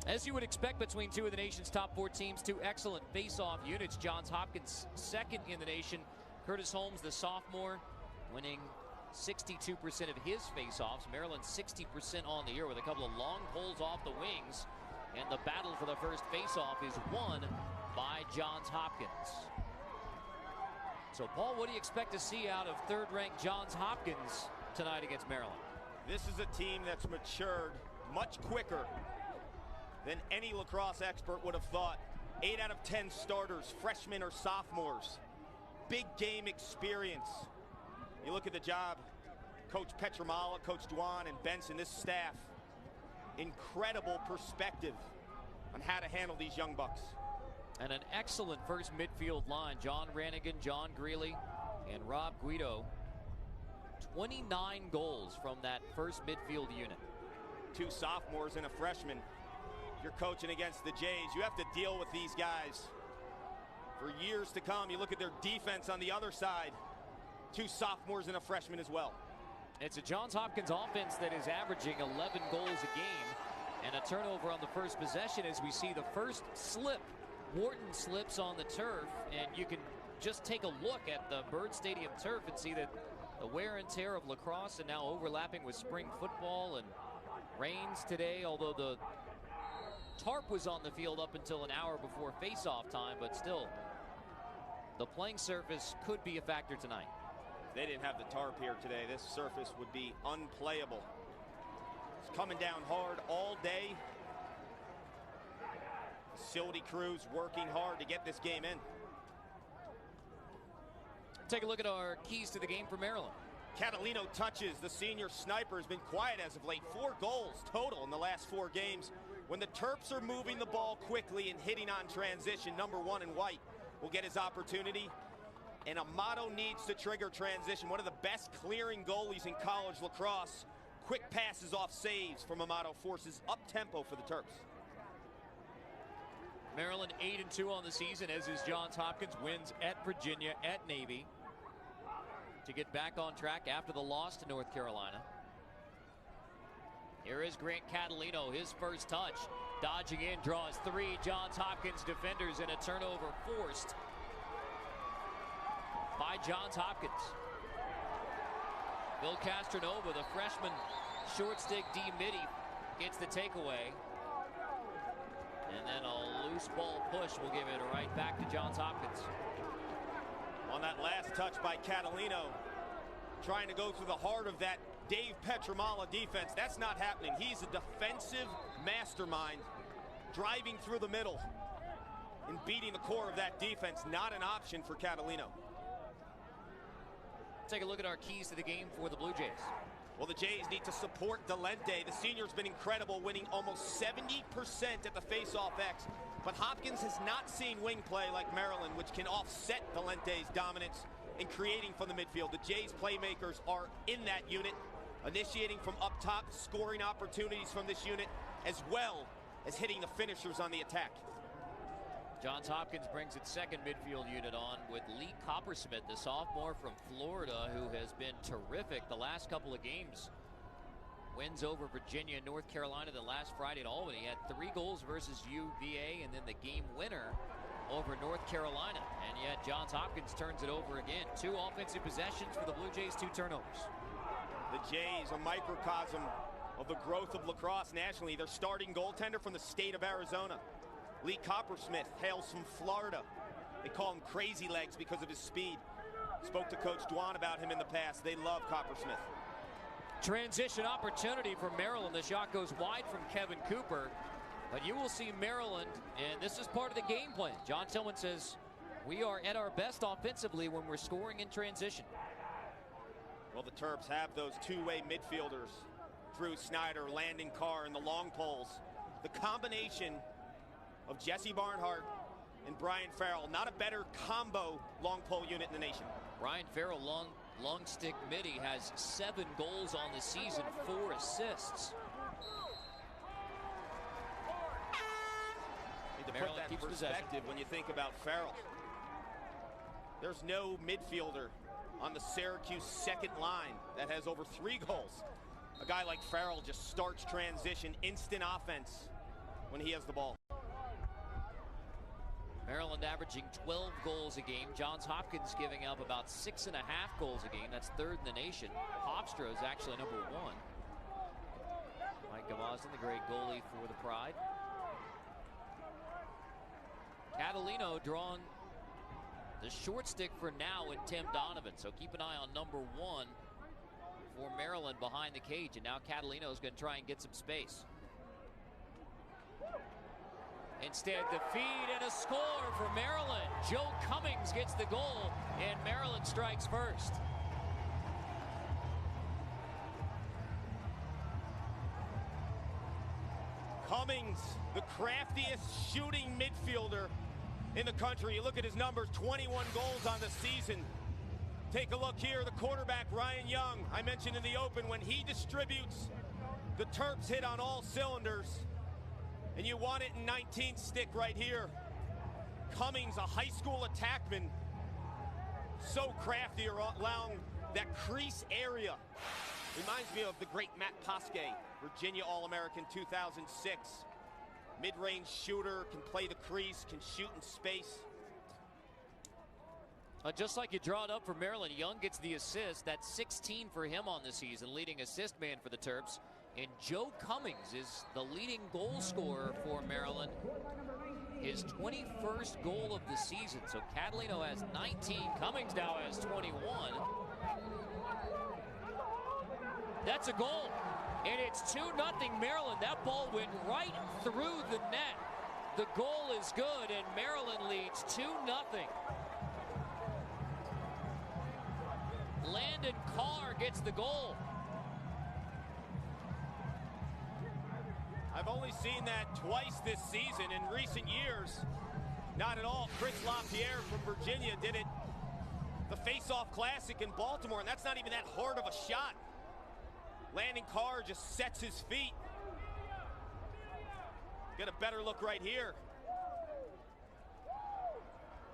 As you would expect between two of the nation's top 4 teams, two excellent face-off units. Johns Hopkins second in the nation. Curtis Holmes, the sophomore, winning 62% of his face-offs. Maryland 60% on the year with a couple of long pulls off the wings. And the battle for the first face-off is won by Johns Hopkins. So, Paul, what do you expect to see out of third-ranked Johns Hopkins tonight against Maryland? This is a team that's matured much quicker than any lacrosse expert would have thought. 8 out of 10 starters, freshmen or sophomores. Big game experience. You look at the job, Coach Petramala, Coach Dwan, and Benson, this staff, incredible perspective on how to handle these young bucks. And an excellent first midfield line. John Rannigan, John Greeley, and Rob Guido. 29 goals from that first midfield unit. 2 sophomores and a freshman. If you're coaching against the Jays, you have to deal with these guys for years to come. You look at their defense on the other side. 2 sophomores and a freshman as well. It's a Johns Hopkins offense that is averaging 11 goals a game and a turnover on the first possession as we see the first slip. Wharton slips on the turf, and you can just take a look at the Byrd Stadium turf and see that the wear and tear of lacrosse and now overlapping with spring football and rains today, although the tarp was on the field up until an hour before face-off time, but still the playing surface could be a factor tonight. If they didn't have the tarp here today, this surface would be unplayable. It's coming down hard all day. Facility crews working hard to get this game in. Take a look at our keys to the game for Maryland. Catalino touches. The senior sniper has been quiet as of late. 4 goals total in the last 4 games. When the Terps are moving the ball quickly and hitting on transition, number 1 in white will get his opportunity. And Amato needs to trigger transition. One of the best clearing goalies in college lacrosse. Quick passes off saves from Amato forces up tempo for the Terps. Maryland 8-2 on the season, as is Johns Hopkins. Wins at Virginia, at Navy, to get back on track after the loss to North Carolina. Here is Grant Catalino, his first touch. Dodging in, draws 3 Johns Hopkins defenders, and a turnover forced by Johns Hopkins. Bill Castronova, the freshman short stick D-midi, gets the takeaway. And then a loose ball push will give it right back to Johns Hopkins. On that last touch by Catalino, trying to go through the heart of that Dave Petramala defense. That's not happening. He's a defensive mastermind, driving through the middle and beating the core of that defense. Not an option for Catalino. Take a look at our keys to the game for the Blue Jays. Well, the Jays need to support Delente. The senior's been incredible, winning almost 70% at the face-off X. But Hopkins has not seen wing play like Maryland, which can offset Delente's dominance in creating from the midfield. The Jays playmakers are in that unit, initiating from up top, scoring opportunities from this unit, as well as hitting the finishers on the attack. Johns Hopkins brings its second midfield unit on with Lee Coppersmith, the sophomore from Florida, who has been terrific the last couple of games. Wins over Virginia and North Carolina the last Friday at Albany. He had 3 goals versus UVA and then the game winner over North Carolina. And yet Johns Hopkins turns it over again. 2 offensive possessions for the Blue Jays, 2 turnovers. The Jays, a microcosm of the growth of lacrosse nationally. Their starting goaltender from the state of Arizona. Lee Coppersmith hails from Florida. They call him Crazy Legs because of his speed. Spoke to Coach Dwan about him in the past. They love Coppersmith. Transition opportunity for Maryland. The shot goes wide from Kevin Cooper. But you will see Maryland, and this is part of the game plan. John Tillman says, we are at our best offensively when we're scoring in transition. Well, the Terps have those 2-way midfielders. Drew Snyder, Landon Carr, and the long poles. The combination of Jesse Barnhart and Brian Farrell. Not a better combo long pole unit in the nation. Brian Farrell, long stick midi, has 7 goals on the season, 4 assists. Need to put that in perspective when you think about Farrell. There's no midfielder on the Syracuse second line that has over 3 goals. A guy like Farrell just starts transition, instant offense. when he has the ball. Maryland averaging 12 goals a game. Johns Hopkins giving up about 6.5 goals a game. That's third in the nation. Hofstra is actually number 1. Mike Gavazin, the great goalie for the Pride. Catalino drawing the short stick for now in Tim Donovan. So keep an eye on number 1 for Maryland behind the cage. And now Catalino is going to try and get some space. Instead, the feed and a score for Maryland. Joe Cummings gets the goal, and Maryland strikes first. Cummings, the craftiest shooting midfielder in the country. You look at his numbers, 21 goals on the season. Take a look here, the quarterback, Ryan Young. I mentioned in the open, when he distributes, the Terps hit on all cylinders. And you want it in 19 stick right here. Cummings, a high school attackman. So crafty along that crease area. Reminds me of the great Matt Posque, Virginia All-American 2006. Mid-range shooter, can play the crease, can shoot in space. Just like you draw it up for Maryland, Young gets the assist. That's 16 for him on the season, leading assist man for the Terps. And Joe Cummings is the leading goal scorer for Maryland. His 21st goal of the season. So Catalino has 19. Cummings now has 21. That's a goal. And it's 2-0 Maryland. That ball went right through the net. The goal is good, and Maryland leads 2-0. Landon Carr gets the goal. I've only seen that twice this season. In recent years, not at all. Chris LaPierre from Virginia did it the Face-Off Classic in Baltimore, and that's not even that hard of a shot. Landon Carr just sets his feet. Get a better look right here.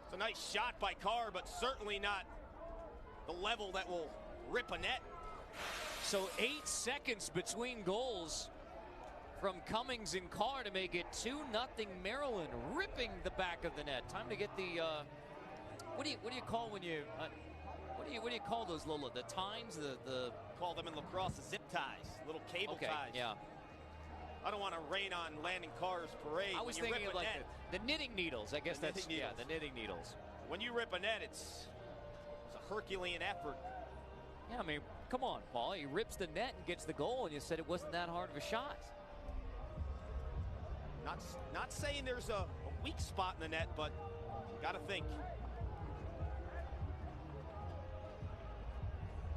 It's a nice shot by Carr, but certainly not the level that will rip a net. So 8 seconds between goals from Cummings and Carr to make it 2-0 Maryland, ripping the back of the net. Time to get the what do you call when you what do you call those little the tines, the call them in lacrosse zip ties, little cable ties. Yeah. I don't want to rain on Landon Carr's parade. I was thinking of like the knitting needles. I guess that's the knitting needles. When you rip a net, it's a Herculean effort. Yeah, I mean, come on, Paul. He rips the net and gets the goal, and you said it wasn't that hard of a shot. Not saying there's a weak spot in the net, but got to think.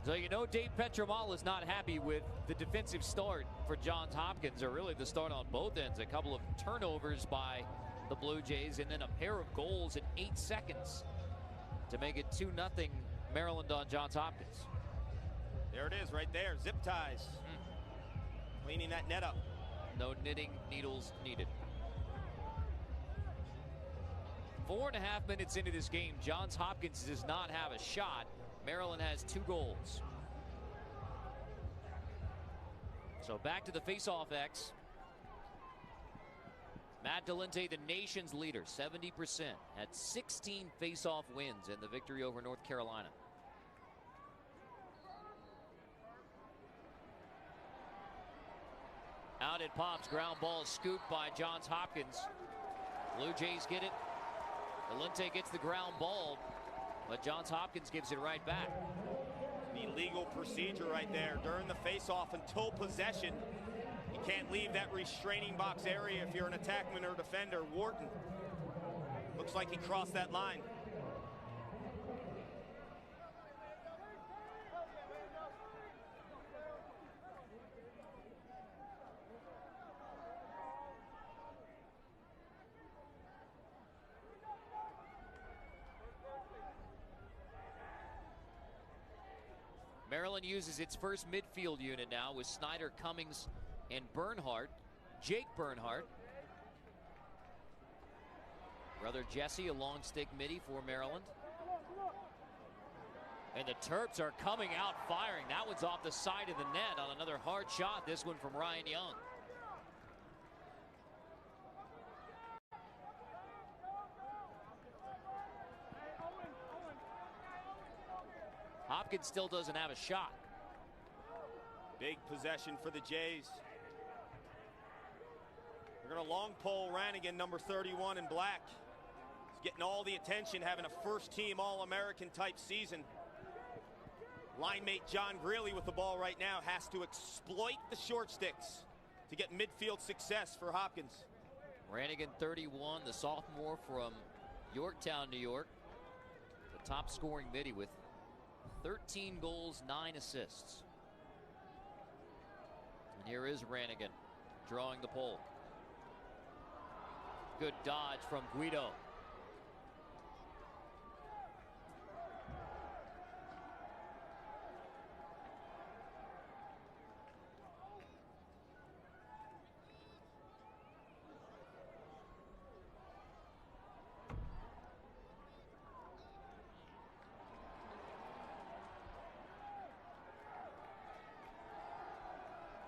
So you know Dave Petromal is not happy with the defensive start for Johns Hopkins, or really the start on both ends. A couple of turnovers by the Blue Jays, and then a pair of goals in 8 seconds to make it 2-0 Maryland on Johns Hopkins. There it is right there, zip ties. Cleaning that net up. No knitting needles needed. 4.5 minutes into this game, Johns Hopkins does not have a shot. Maryland has 2 goals. So back to the face-off X. Matt Delente, the nation's leader, 70%, had 16 face-off wins in the victory over North Carolina. Out it pops, ground ball scooped by Johns Hopkins. Blue Jays get it. Delente gets the ground ball, but Johns Hopkins gives it right back. The legal procedure right there during the face-off until possession. You can't leave that restraining box area if you're an attackman or defender. Wharton looks like he crossed that line. Maryland uses its first midfield unit now with Snyder, Cummings, and Bernhardt. Jake Bernhardt. Brother Jesse, a long stick midi for Maryland. And the Terps are coming out firing. That one's off the side of the net on another hard shot. This one from Ryan Young. Hopkins still doesn't have a shot. Big possession for the Jays. They're going to long pole Ranigan, number 31 in black. He's getting all the attention, having a first-team All-American type season. Line mate John Greeley with the ball right now has to exploit the short sticks to get midfield success for Hopkins. Ranigan, 31, the sophomore from Yorktown, New York. The top scoring midi with 13 goals, 9 assists. And here is Ranigan drawing the pole. Good dodge from Guido.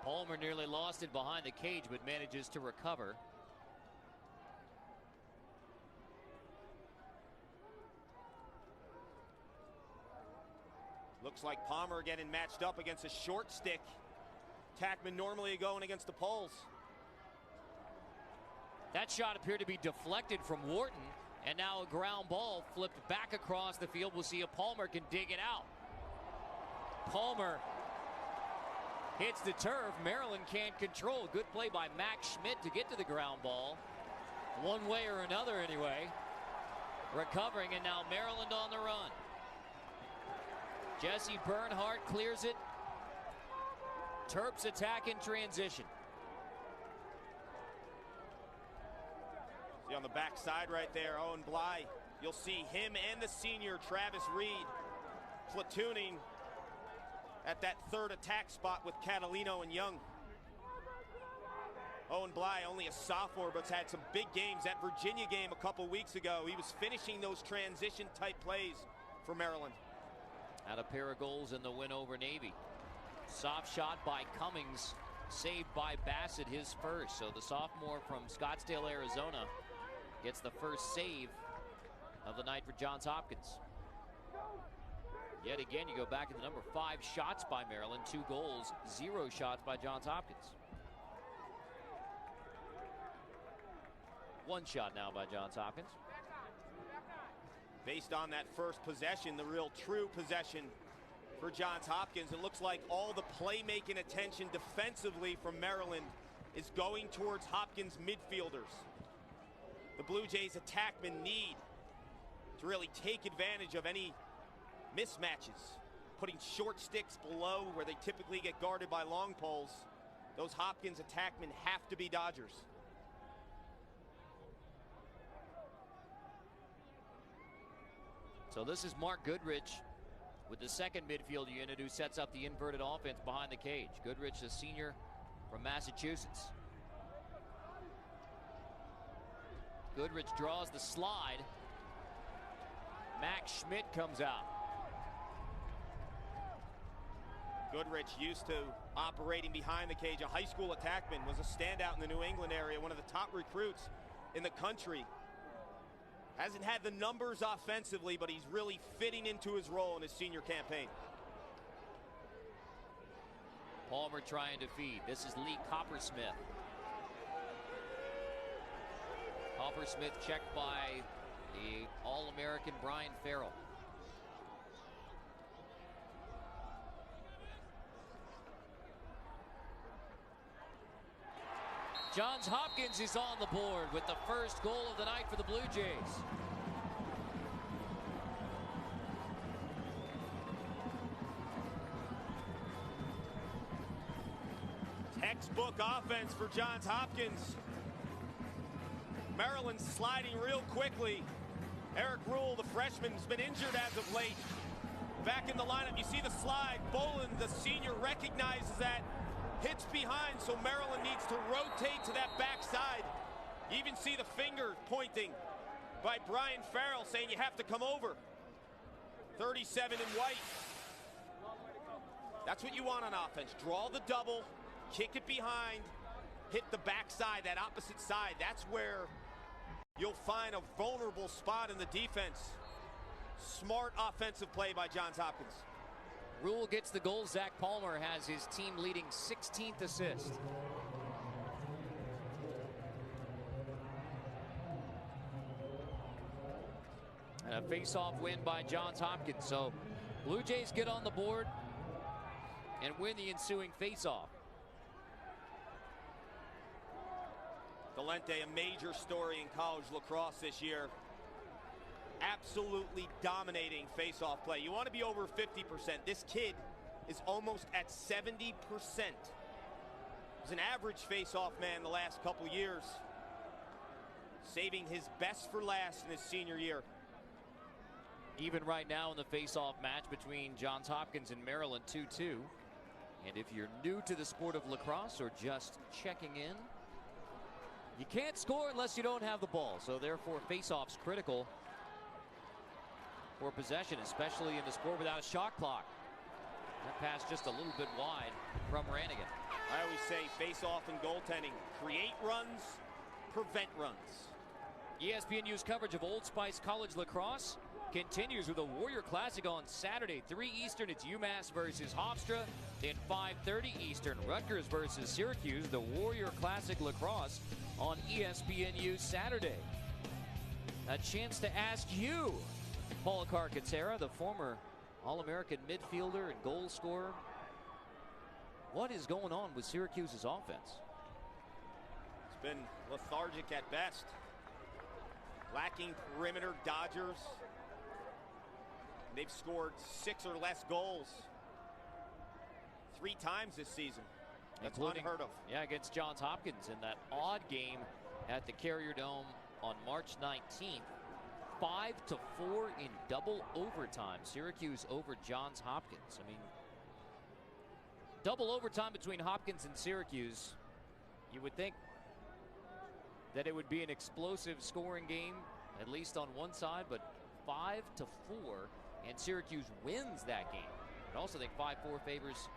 Palmer nearly lost it behind the cage, but manages to recover. Looks like Palmer getting matched up against a short stick. Tackman normally going against the poles. That shot appeared to be deflected from Wharton, and now a ground ball flipped back across the field. We'll see if Palmer can dig it out. Palmer hits the turf. Maryland can't control. Good play by Max Schmidt to get to the ground ball. One way or another anyway. Recovering, and now Maryland on the run. Jesse Bernhardt clears it. Terps attack in transition. See on the back side right there, Owen Bly. You'll see him and the senior Travis Reed platooning at that third attack spot with Catalino and Young. Owen Bly, only a sophomore, but's had some big games. That Virginia game a couple weeks ago, he was finishing those transition type plays for Maryland. Had a pair of goals in the win over Navy. Soft shot by Cummings, saved by Bassett, his first. So the sophomore from Scottsdale, Arizona, gets the first save of the night for Johns Hopkins. Yet again, you go back to the number 5 shots by Maryland, 2 goals, 0 shots by Johns Hopkins. 1 shot now by Johns Hopkins. Based on that first possession, the real true possession for Johns Hopkins, it looks like all the playmaking attention defensively from Maryland is going towards Hopkins midfielders. The Blue Jays attackmen need to really take advantage of any mismatches, putting short sticks below where they typically get guarded by long poles. Those Hopkins attackmen have to be dodgers. So this is Mark Goodrich with the second midfield unit who sets up the inverted offense behind the cage. Goodrich, a senior from Massachusetts. Goodrich draws the slide. Max Schmidt comes out. Goodrich used to operating behind the cage. A high school attackman, was a standout in the New England area, one of the top recruits in the country. Hasn't had the numbers offensively, but he's really fitting into his role in his senior campaign. Palmer trying to feed. This is Lee Coppersmith. Coppersmith checked by the All-American Brian Farrell. Johns Hopkins is on the board with the first goal of the night for the Blue Jays. Textbook offense for Johns Hopkins. Maryland sliding real quickly. Eric Rule, the freshman, has been injured as of late. Back in the lineup, you see the slide. Boland, the senior, recognizes that. Hits behind, so Maryland needs to rotate to that backside. You even see the finger pointing by Brian Farrell saying you have to come over. 37 in white. That's what you want on offense. Draw the double, kick it behind, hit the backside, that opposite side. That's where you'll find a vulnerable spot in the defense. Smart offensive play by Johns Hopkins. Rule gets the goal. Zach Palmer has his team leading 16th assist. And a face-off win by Johns Hopkins. So Blue Jays get on the board and win the ensuing face-off. Delente, a major story in college lacrosse this year. Absolutely dominating face-off play. You want to be over 50%. This kid is almost at 70%. He's an average face-off man the last couple years, saving his best for last in his senior year. Even right now in the face-off match between Johns Hopkins and Maryland, 2-2. And if you're new to the sport of lacrosse or just checking in, you can't score unless you don't have the ball. So therefore, face-off's critical for possession, especially in the sport without a shot clock. That pass just a little bit wide from Rannigan. I always say face-off and goaltending. Create runs, prevent runs. ESPNU's coverage of Old Spice College lacrosse continues with a Warrior Classic on Saturday, 3 Eastern. It's Umass versus Hofstra. Then 5:30 Eastern, Rutgers versus Syracuse. The Warrior Classic lacrosse on ESPNU Saturday. A chance to ask you, Paul Carcaterra, the former All-American midfielder and goal scorer, what is going on with Syracuse's offense? It's been lethargic at best. Lacking perimeter dodgers. They've scored 6 or less goals 3 times this season. That's unheard of. Yeah, against Johns Hopkins in that odd game at the Carrier Dome on March 19th. 5-4 in double overtime. Syracuse over Johns Hopkins. I mean, double overtime between Hopkins and Syracuse. You would think that it would be an explosive scoring game, at least on one side, but 5-4, and Syracuse wins that game. I also think 5-4 favors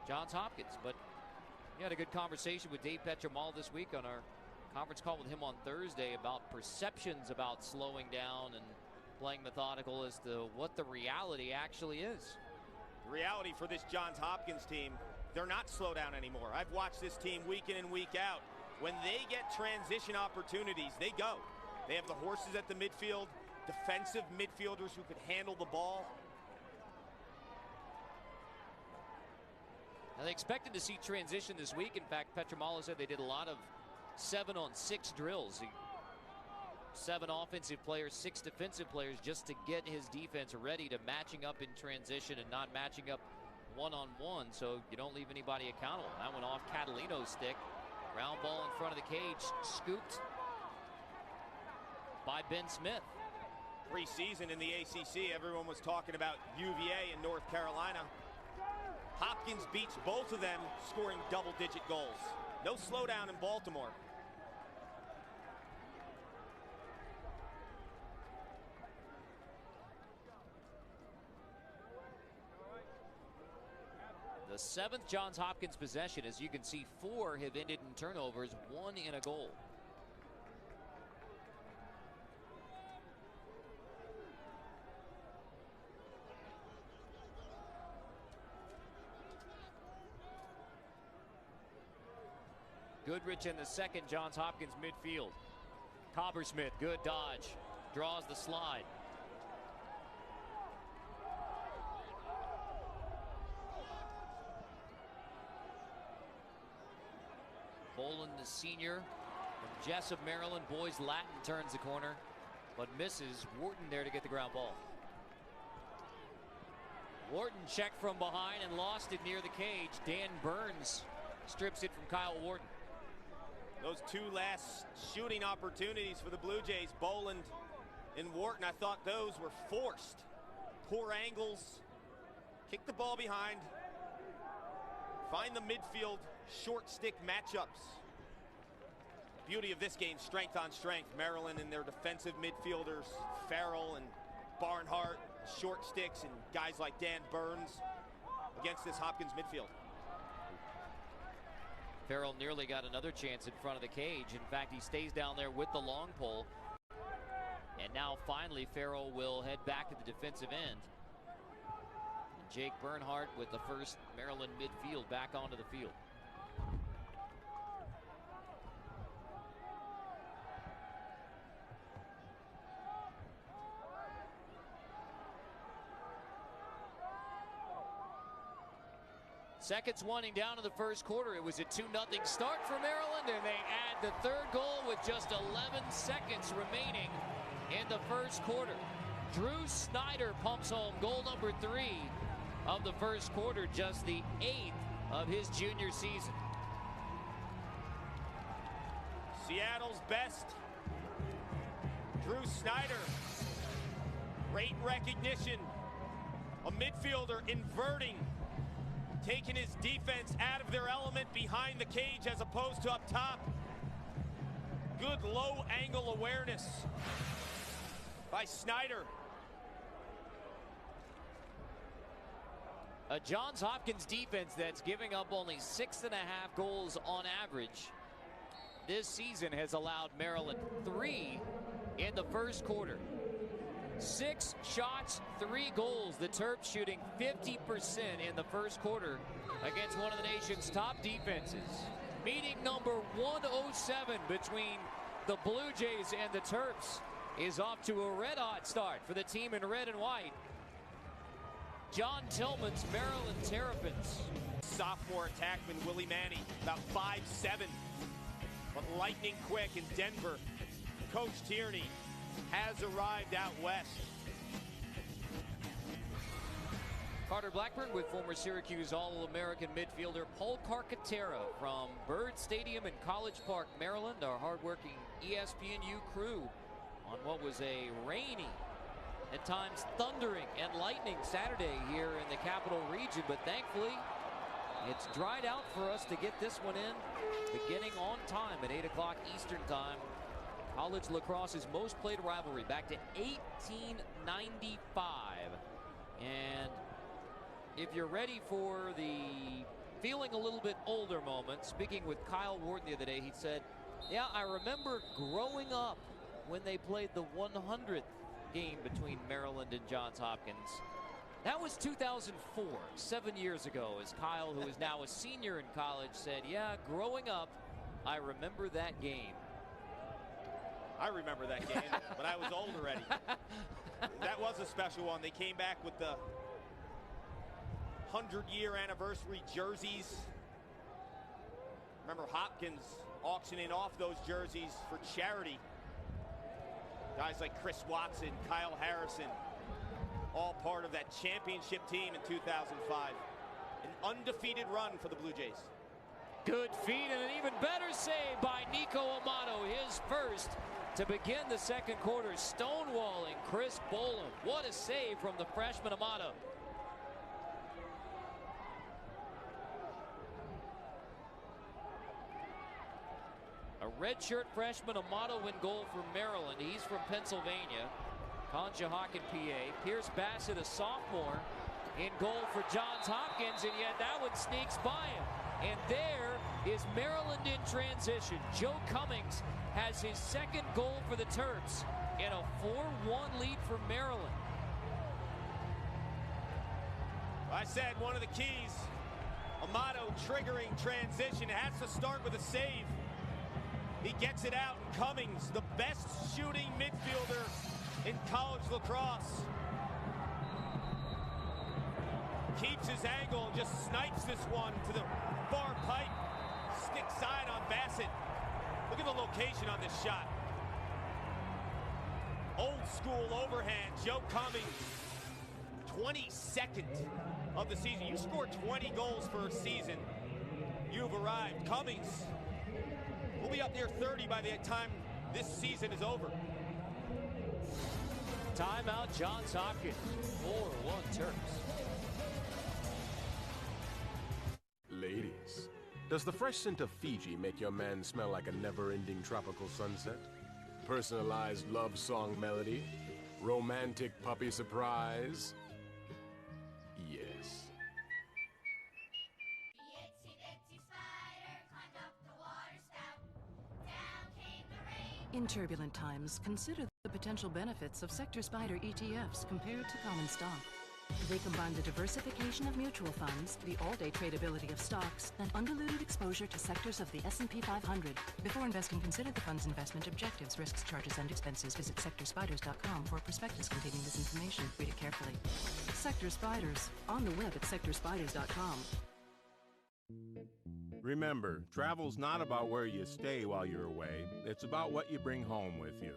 Johns Hopkins, but we had a good conversation with Dave Petromal this week on our conference call with him on Thursday about perceptions about slowing down and playing methodical as to what the reality actually is. The reality for this Johns Hopkins team, they're not slow down anymore. I've watched this team week in and week out. When they get transition opportunities, they go. They have the horses at the midfield, defensive midfielders who could handle the ball. Now they expected to see transition this week. In fact, Petromalo said they did a lot of 7-on-6 drills. 7 offensive players, 6 defensive players, just to get his defense ready to matching up in transition and not matching up one-on-one, so you don't leave anybody accountable. That went off Catalino's stick. Round ball in front of the cage, scooped by Ben Smith. Preseason in the ACC, everyone was talking about UVA in North Carolina. Hopkins beats both of them, scoring double-digit goals. No slowdown in Baltimore. The 7th Johns Hopkins possession. As you can see, 4 have ended in turnovers, 1 in a goal. Goodrich in the 2nd Johns Hopkins midfield. Coppersmith, good dodge, draws the slide. Boland, the senior from Jessup, Maryland. Boys Latin turns the corner, but misses. Wharton there to get the ground ball. Wharton checked from behind and lost it near the cage. Dan Burns strips it from Kyle Wharton. Those 2 last shooting opportunities for the Blue Jays, Boland and Wharton, I thought those were forced. Poor angles, kick the ball behind, find the midfield, short stick matchups. Beauty of this game, strength on strength. Maryland and their defensive midfielders, Farrell and Barnhart, short sticks, and guys like Dan Burns against this Hopkins midfield. Farrell nearly got another chance in front of the cage. In fact, he stays down there with the long pole. And now finally Farrell will head back to the defensive end. Jake Bernhardt with the first Maryland midfield back onto the field. Seconds winding down in the first quarter. It was a 2-0 start for Maryland, and they add the third goal with just 11 seconds remaining in the first quarter. Drew Snyder pumps home goal number 3 of the first quarter, just the 8th of his junior season. Seattle's best, Drew Snyder. Great recognition. A midfielder inverting, taking his defense out of their element behind the cage as opposed to up top. Good low angle awareness by Snyder. A Johns Hopkins defense that's giving up only 6.5 goals on average this season has allowed Maryland 3 in the first quarter. 6 shots, 3 goals. The Terps shooting 50% in the first quarter against one of the nation's top defenses. Meeting number 107 between the Blue Jays and the Terps is off to a red-hot start for the team in red and white. John Tillman's Maryland Terrapins. Sophomore attackman Willie Manny, about 5'7", but lightning quick in Denver. Coach Tierney has arrived out west. Carter Blackburn with former Syracuse All-American midfielder Paul Carcaterra from Byrd Stadium in College Park, Maryland. Our hardworking ESPNU crew on what was a rainy, at times thundering and lightning Saturday here in the Capital Region, but thankfully it's dried out for us to get this one in, beginning on time at 8 o'clock Eastern time. College lacrosse's most played rivalry back to 1895. And if you're ready for the feeling a little bit older moment, speaking with Kyle Wharton the other day, he said, yeah, I remember growing up when they played the 100th game between Maryland and Johns Hopkins. That was 2004, 7 years ago, as Kyle, who is now a senior in college, said, yeah, growing up, I remember that game. I remember that game, but I was old already. That was a special one. They came back with the 100-year anniversary jerseys. Remember Hopkins auctioning off those jerseys for charity. Guys like Chris Watson, Kyle Harrison, all part of that championship team in 2005. An undefeated run for the Blue Jays. Good feed and an even better save by Nico Amato, his first to begin the second quarter, stonewalling Chris Bolam. What a save from the freshman Amato. A redshirt freshman Amato in goal for Maryland. He's from Pennsylvania. Conshohocken, PA. Pierce Bassett, a sophomore, in goal for Johns Hopkins, and yet that one sneaks by him. And there is Maryland in transition. Joe Cummings has his second goal for the Terps in a 4-1 lead for Maryland. I said one of the keys, Amato triggering transition. It has to start with a save. He gets it out, and Cummings, the best shooting midfielder in college lacrosse, keeps his angle and just snipes this one to the far pipe. Stick side on Bassett. Look at the location on this shot. Old school overhand. Joe Cummings, 22nd of the season. You scored 20 goals for a season, you've arrived. Cummings will be up near 30 by the time this season is over. Timeout, Johns Hopkins. 4-1 Terps. Ladies, does the fresh scent of Fiji make your man smell like a never-ending tropical sunset? Personalized love song melody? Romantic puppy surprise? Yes. In turbulent times, consider the potential benefits of sector SPDR ETFs compared to common stock. They combine the diversification of mutual funds, the all-day tradability of stocks, and undiluted exposure to sectors of the S&P 500. Before investing, consider the fund's investment objectives, risks, charges, and expenses. Visit sectorspiders.com for a prospectus containing this information. Read it carefully. Sector Spiders, on the web at sectorspiders.com. Remember, travel's not about where you stay while you're away. It's about what you bring home with you.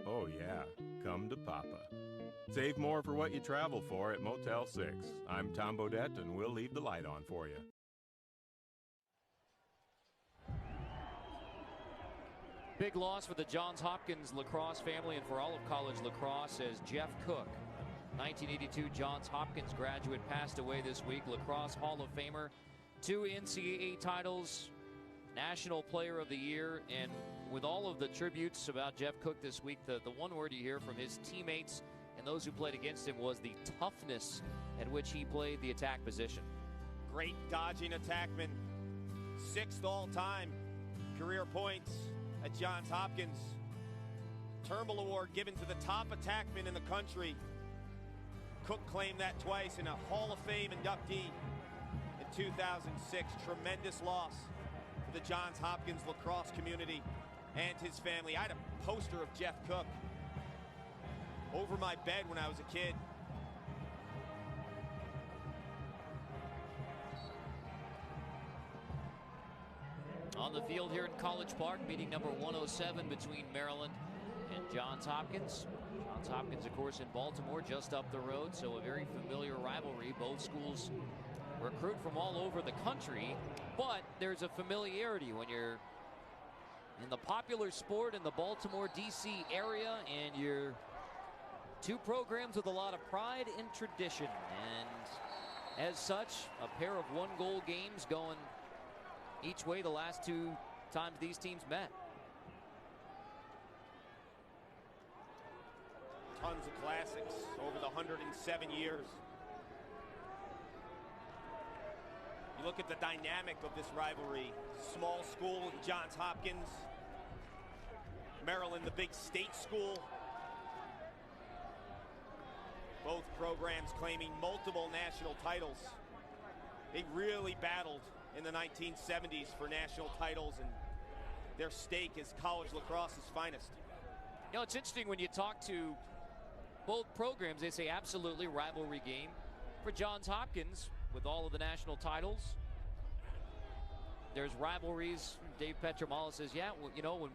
Oh yeah, come to Papa. Save more for what you travel for at Motel 6. I'm Tom Bodette, and we'll leave the light on for you. Big loss for the Johns Hopkins lacrosse family and for all of college lacrosse as Jeff Cook, 1982 Johns Hopkins graduate, passed away this week. Lacrosse Hall of Famer, 2 NCAA titles, National Player of the Year, and with all of the tributes about Jeff Cook this week, the one word you hear from his teammates and those who played against him was the toughness at which he played the attack position. Great dodging attackman. 6th all-time career points at Johns Hopkins. Turnbull Award given to the top attackman in the country. Cook claimed that twice, in a Hall of Fame inductee in 2006. Tremendous loss for the Johns Hopkins lacrosse community and his family. I had a poster of Jeff Cook over my bed when I was a kid. On the field here in College Park, meeting number 107 between Maryland and Johns Hopkins. Johns Hopkins, of course, in Baltimore, just up the road, so a very familiar rivalry. Both schools recruit from all over the country, but there's a familiarity when you're in the popular sport in the Baltimore, D.C. area, and you're two programs with a lot of pride and tradition. And as such, a pair of one-goal games going each way the last 2 times these teams met. Tons of classics over the 107 years. You look at the dynamic of this rivalry. Small school in Johns Hopkins. Maryland, the big state school. Both programs claiming multiple national titles. They really battled in the 1970s for national titles, and their stake is college lacrosse's finest. You know, it's interesting when you talk to both programs, they say absolutely rivalry game. For Johns Hopkins, with all of the national titles, there's rivalries. Dave Petromala says, yeah, well, you know, when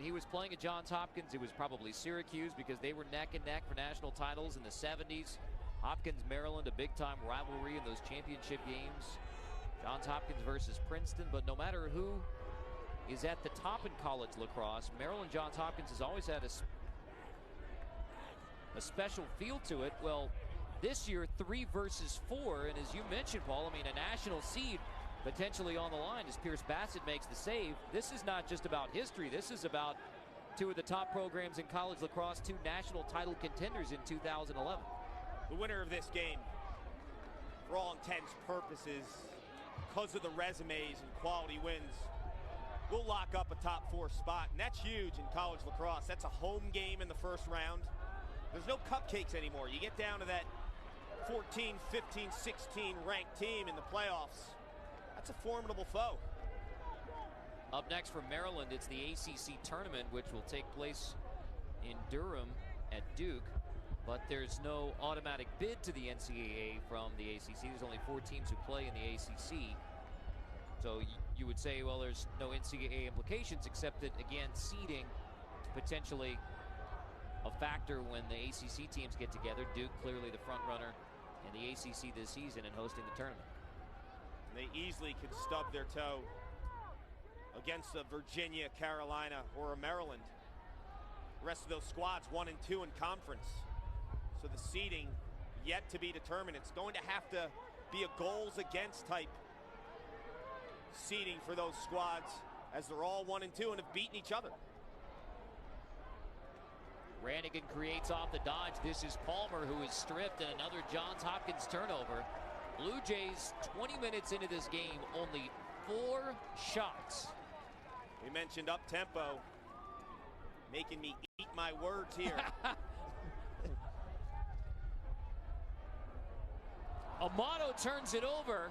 he was playing at Johns Hopkins, it was probably Syracuse because they were neck and neck for national titles in the 70s. Hopkins, Maryland, a big-time rivalry in those championship games. Johns Hopkins versus Princeton, but no matter who is at the top in college lacrosse, Maryland Johns Hopkins has always had a special feel to it. Well, this year, 3 versus 4, and as you mentioned, Paul, I mean, a national seed potentially on the line as Pierce Bassett makes the save. This is not just about history. This is about 2 of the top programs in college lacrosse, 2 national title contenders in 2011. The winner of this game, for all intents purposes, because of the resumes and quality wins, will lock up a top 4 spot, and that's huge in college lacrosse. That's a home game in the first round. There's no cupcakes anymore. You get down to that 14, 15, 16 ranked team in the playoffs. That's a formidable foe. Up next from Maryland, it's the ACC tournament, which will take place in Durham at Duke. But there's no automatic bid to the NCAA from the ACC. There's only 4 teams who play in the ACC. So you would say, well, there's no NCAA implications, except that, again, seeding potentially a factor when the ACC teams get together. Duke clearly the front runner in the ACC this season and hosting the tournament. They easily could stub their toe against a Virginia, Carolina, or a Maryland. The rest of those squads 1 and 2 in conference. So the seeding yet to be determined. It's going to have to be a goals against type seeding for those squads, as they're all 1 and 2 and have beaten each other. Rannigan creates off the dodge. This is Palmer, who is stripped, and another Johns Hopkins turnover. Blue Jays 20 minutes into this game, only 4 shots. We mentioned up-tempo, making me eat my words here. Amato turns it over.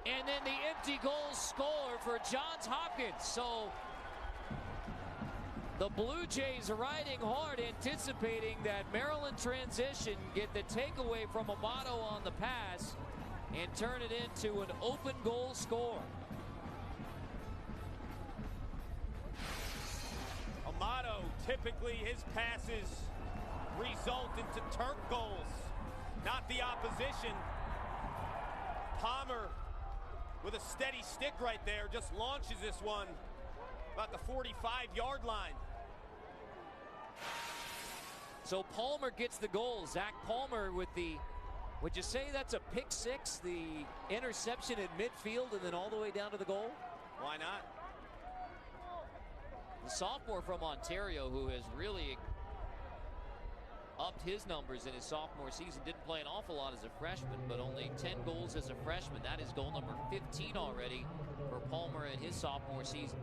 And then the empty goal score for Johns Hopkins. So the Blue Jays are riding hard, anticipating that Maryland transition, get the takeaway from Amato on the pass, and turn it into an open goal score. Amato, typically his passes result into Terp goals, not the opposition. Palmer with a steady stick right there just launches this one about the 45-yard line. So Palmer gets the goal. Zach Palmer with the, would you say that's a pick six, the interception at midfield and then all the way down to the goal? Why not? The sophomore from Ontario who has really upped his numbers in his sophomore season. Didn't play an awful lot as a freshman, but only 10 goals as a freshman. That is goal number 15 already for Palmer in his sophomore season.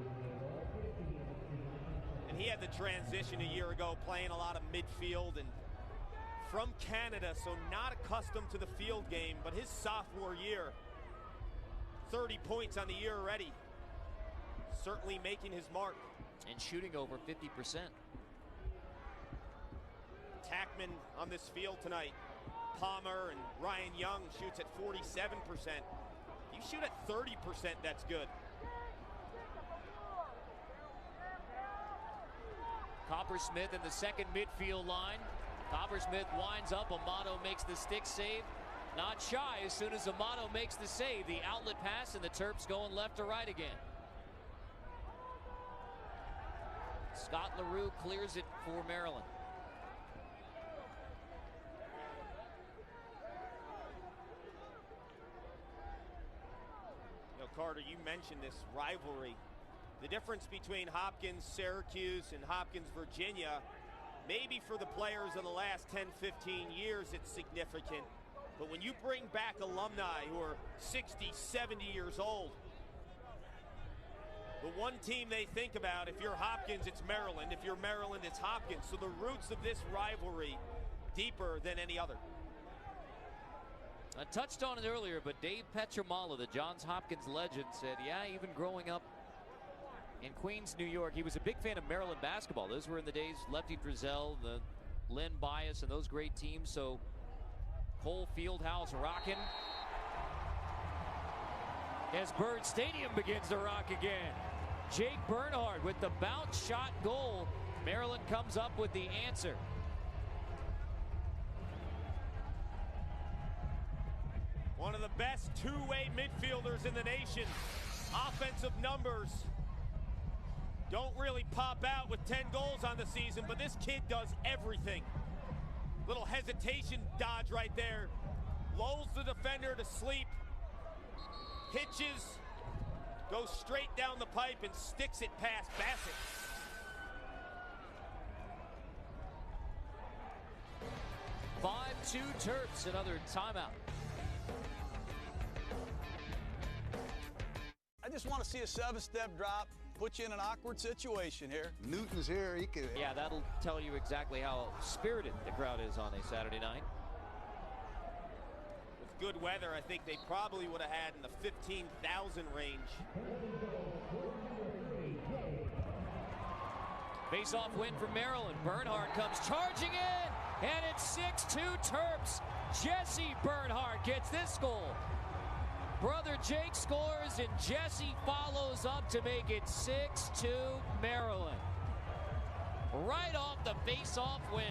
And he had the transition a year ago, playing a lot of midfield and from Canada, so not accustomed to the field game, but his sophomore year, 30 points on the year already. Certainly making his mark. And shooting over 50%. Tackman on this field tonight. Palmer and Ryan Young shoots at 47%. You shoot at 30%, that's good. Coppersmith in the second midfield line. Coppersmith winds up. Amato makes the stick save. Not shy as soon as Amato makes the save. The outlet pass and the Terps going left to right again. Scott LaRue clears it for Maryland. You know, Carter, you mentioned this rivalry. The difference between Hopkins, Syracuse, and Hopkins, Virginia, maybe for the players of the last 10, 15 years, it's significant. But when you bring back alumni who are 60, 70 years old, the one team they think about, if you're Hopkins, it's Maryland. If you're Maryland, it's Hopkins. So the roots of this rivalry deeper than any other. I touched on it earlier, but Dave Petramala, the Johns Hopkins legend, said, yeah, even growing up in Queens, New York, he was a big fan of Maryland basketball. Those were in the days Lefty Drizel, the Lynn Bias, and those great teams. So Cole Fieldhouse rocking as Bird Stadium begins to rock again. Jake Bernhard with the bounce shot goal. Maryland comes up with the answer. One of the best two-way midfielders in the nation. Offensive numbers don't really pop out with 10 goals on the season, but this kid does everything. Little hesitation dodge right there. Lulls the defender to sleep. Hitches, goes straight down the pipe and sticks it past Bassett. Two Terps, another timeout. I just want to see a 7-step drop, put you in an awkward situation here. Newton's here, he can... Yeah, that'll tell you exactly how spirited the crowd is on a Saturday night. With good weather, I think they probably would have had in the 15,000 range. Face-off win for Maryland. Bernhard comes charging in, and it's 6-2 Terps. Jesse Bernhard gets this goal. Brother Jake scores, and Jesse follows up to make it 6-2 Maryland. Right off the face-off win.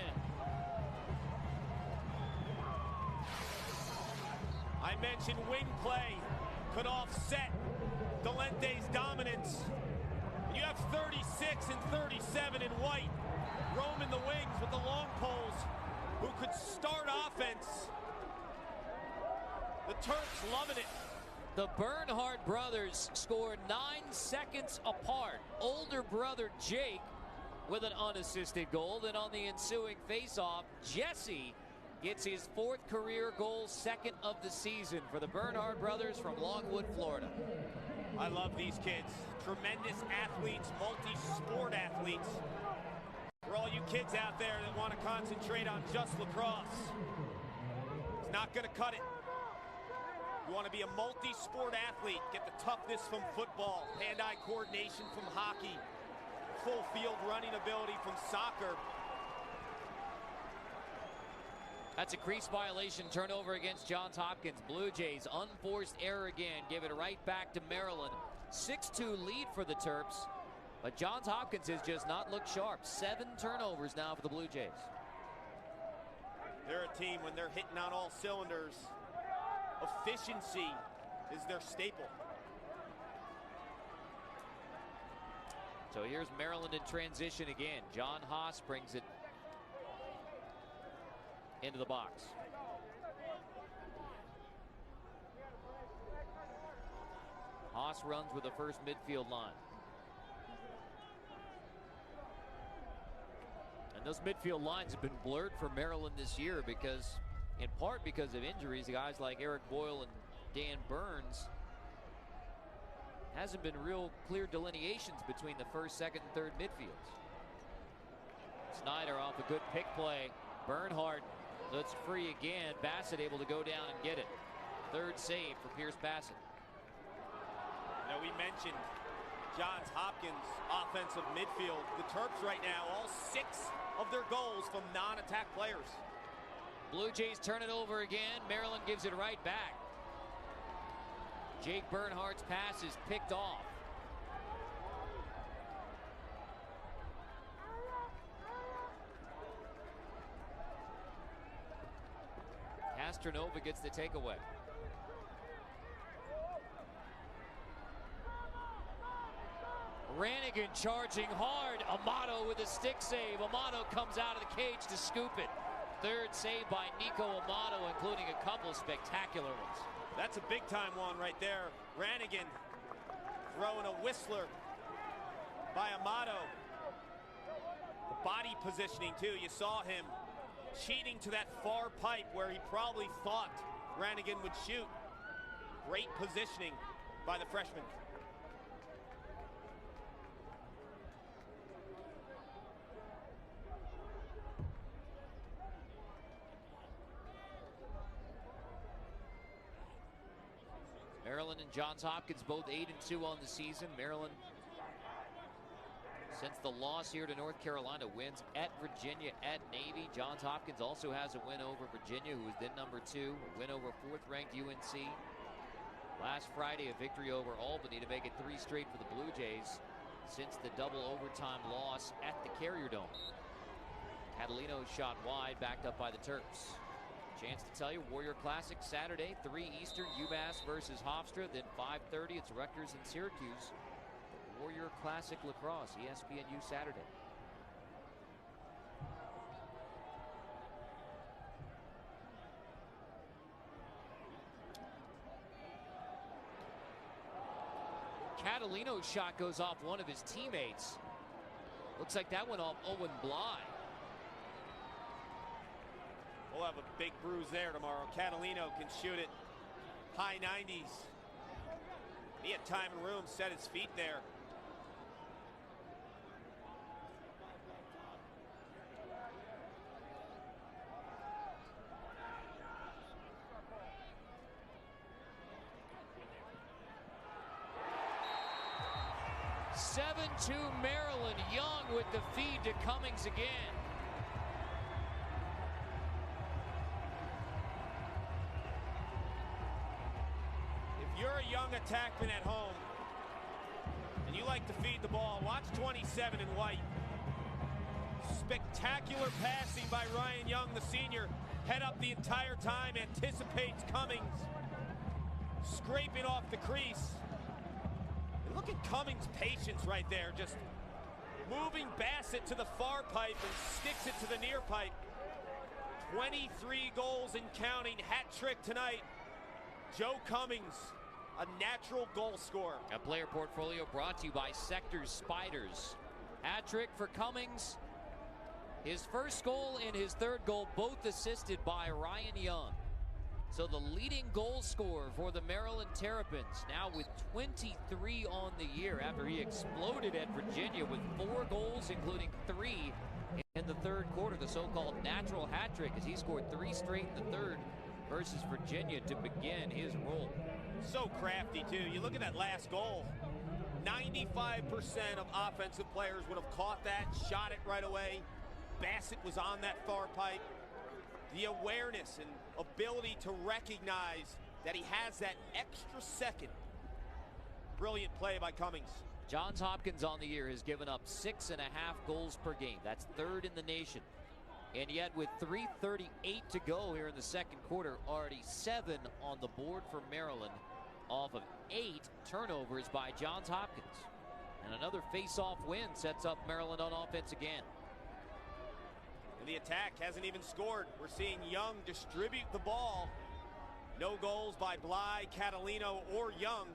I mentioned wing play could offset Delente's dominance. You have 36 and 37 in White, roaming the wings with the long poles, who could start offense. The Terps loving it. The Bernhard brothers scored 9 seconds apart. Older brother Jake with an unassisted goal. Then on the ensuing faceoff, Jesse gets his 4th career goal, 2nd of the season for the Bernhard brothers from Longwood, Florida. I love these kids. Tremendous athletes, multi-sport athletes. For all you kids out there that want to concentrate on just lacrosse, It's not going to cut it. You want to be a multi-sport athlete, get the toughness from football, hand-eye coordination from hockey, full field running ability from soccer. That's a crease violation, turnover against Johns Hopkins. Blue Jays, unforced error again, give it right back to Maryland. 6-2 lead for the Terps, but Johns Hopkins has just not looked sharp. 7 turnovers now for the Blue Jays. They're a team when they're hitting on all cylinders. Efficiency is their staple. So here's Maryland in transition again. John Haas brings it into the box. Haas runs with the first midfield line. And those midfield lines have been blurred for Maryland this year because, in part because of injuries, guys like Eric Boyle and Dan Burns, hasn't been real clear delineations between the first, second, and third midfields. Snyder off a good pick play. Bernhardt looks free again. Bassett able to go down and get it. Third save for Pierce Bassett. Now we mentioned Johns Hopkins offensive midfield. The Terps right now, all 6 of their goals from non-attack players. Blue Jays turn it over again. Maryland gives it right back. Jake Bernhardt's pass is picked off. Castronova gets the takeaway. Rannigan charging hard. Amato with a stick save. Amato comes out of the cage to scoop it. Third save by Nico Amato, including a couple spectacular ones. That's a big-time one right there. Rannigan throwing a whistler by Amato. The body positioning, too. You saw him cheating to that far pipe where he probably thought Rannigan would shoot. Great positioning by the freshman. Maryland and Johns Hopkins both 8-2 on the season. Maryland, since the loss here to North Carolina, wins at Virginia, at Navy. Johns Hopkins also has a win over Virginia, who is then number 2, a win over 4th-ranked UNC. Last Friday, a victory over Albany to make it 3 straight for the Blue Jays since the double overtime loss at the Carrier Dome. Catalino shot wide, backed up by the Terps. Chance to tell you, Warrior Classic Saturday, 3 Eastern, Umass versus Hofstra. Then 5:30, it's Rutgers and Syracuse. Warrior Classic Lacrosse, ESPNU Saturday. Catalino's shot goes off one of his teammates. Looks like that went off Owen Bly. We'll have a big bruise there tomorrow. Catalino can shoot it high 90s. He had time and room, set his feet there. To Maryland. Young with the feed to Cummings again. If you're a young attackman at home and you like to feed the ball, watch 27 in white. Spectacular passing by Ryan Young, the senior. Head up the entire time, anticipates Cummings. Scraping off the crease. Look at Cummings' patience right there, just moving Bassett to the far pipe and sticks it to the near pipe. 23 goals and counting, hat trick tonight. Joe Cummings, a natural goal scorer. A player portfolio brought to you by Sector's Spiders. Hat trick for Cummings. His first goal and his third goal, both assisted by Ryan Young. So the leading goal scorer for the Maryland Terrapins, now with 23 on the year after he exploded at Virginia with 4 goals, including 3 in the third quarter. The so-called natural hat trick as he scored 3 straight in the third versus Virginia to begin his role. So crafty, too. You look at that last goal. 95% of offensive players would have caught that, shot it right away. Bassett was on that far pipe. The awareness and ability to recognize that he has that extra second. Brilliant play by Cummings. Johns Hopkins on the year has given up 6.5 goals per game. That's third in the nation. And yet with 3:38 to go here in the second quarter, already 7 on the board for Maryland off of 8 turnovers by Johns Hopkins. And another face-off win sets up Maryland on offense again. And the attack hasn't even scored. We're seeing Young distribute the ball. No goals by Bly, Catalino, or Young.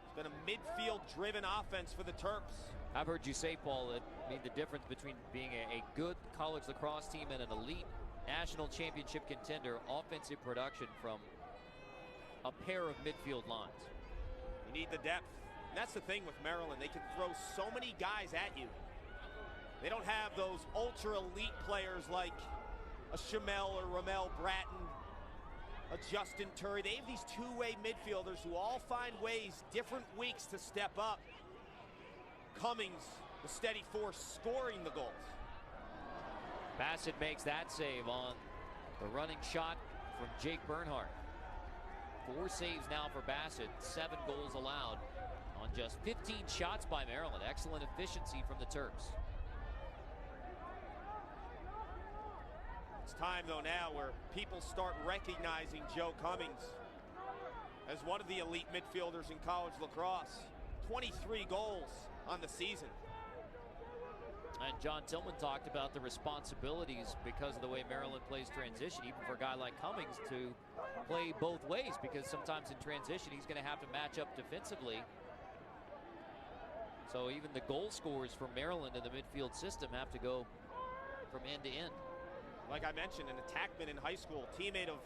It's been a midfield-driven offense for the Terps. I've heard you say, Paul, that the difference between being a good college lacrosse team and an elite national championship contender, offensive production from a pair of midfield lines. You need the depth. And that's the thing with Maryland. They can throw so many guys at you. They don't have those ultra-elite players like a Shamel or Ramel Bratton, a Justin Turry. They have these two-way midfielders who all find ways, different weeks, to step up. Cummings, the steady force, scoring the goals. Bassett makes that save on the running shot from Jake Bernhardt. 4 saves now for Bassett, 7 goals allowed on just 15 shots by Maryland. Excellent efficiency from the Terps. It's time, though, now where people start recognizing Joe Cummings as one of the elite midfielders in college lacrosse. 23 goals on the season. And John Tillman talked about the responsibilities because of the way Maryland plays transition, even for a guy like Cummings to play both ways, because sometimes in transition he's going to have to match up defensively. So even the goal scorers for Maryland in the midfield system have to go from end to end. Like I mentioned, an attackman in high school, teammate of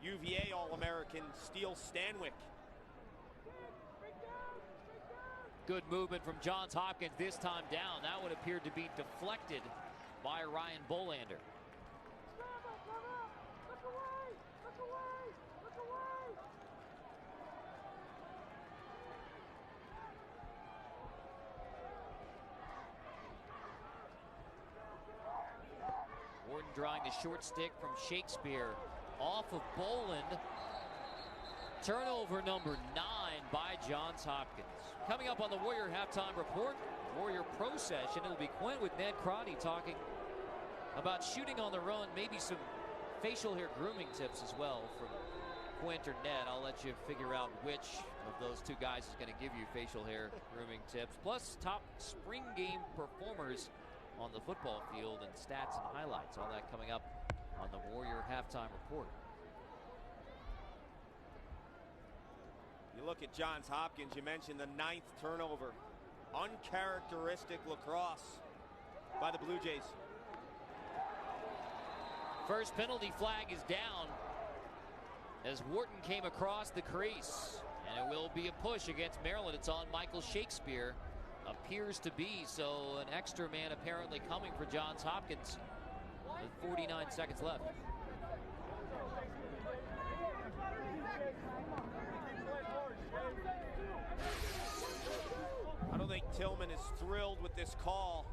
UVA All-American Steele Stanwyck. Good movement from Johns Hopkins this time down. That one appeared to be deflected by Ryan Bolander. Warden drawing the short stick from Shakespeare off of Boland. Turnover number 9 by Johns Hopkins. Coming up on the Warrior halftime report, Warrior Pro Session, it'll be Quint with Ned Crotty talking about shooting on the run, maybe some facial hair grooming tips as well from Quint or Ned. I'll let you figure out which of those two guys is going to give you facial hair grooming tips, plus top spring game performers on the football field and stats and highlights. All that coming up on the Warrior halftime report. You look at Johns Hopkins, you mentioned the 9th turnover. Uncharacteristic lacrosse by the Blue Jays. First penalty flag is down as Wharton came across the crease. And it will be a push against Maryland. It's on Michael Shakespeare. Appears to be, so an extra man apparently coming for Johns Hopkins with 49 seconds left. I don't think Tillman is thrilled with this call.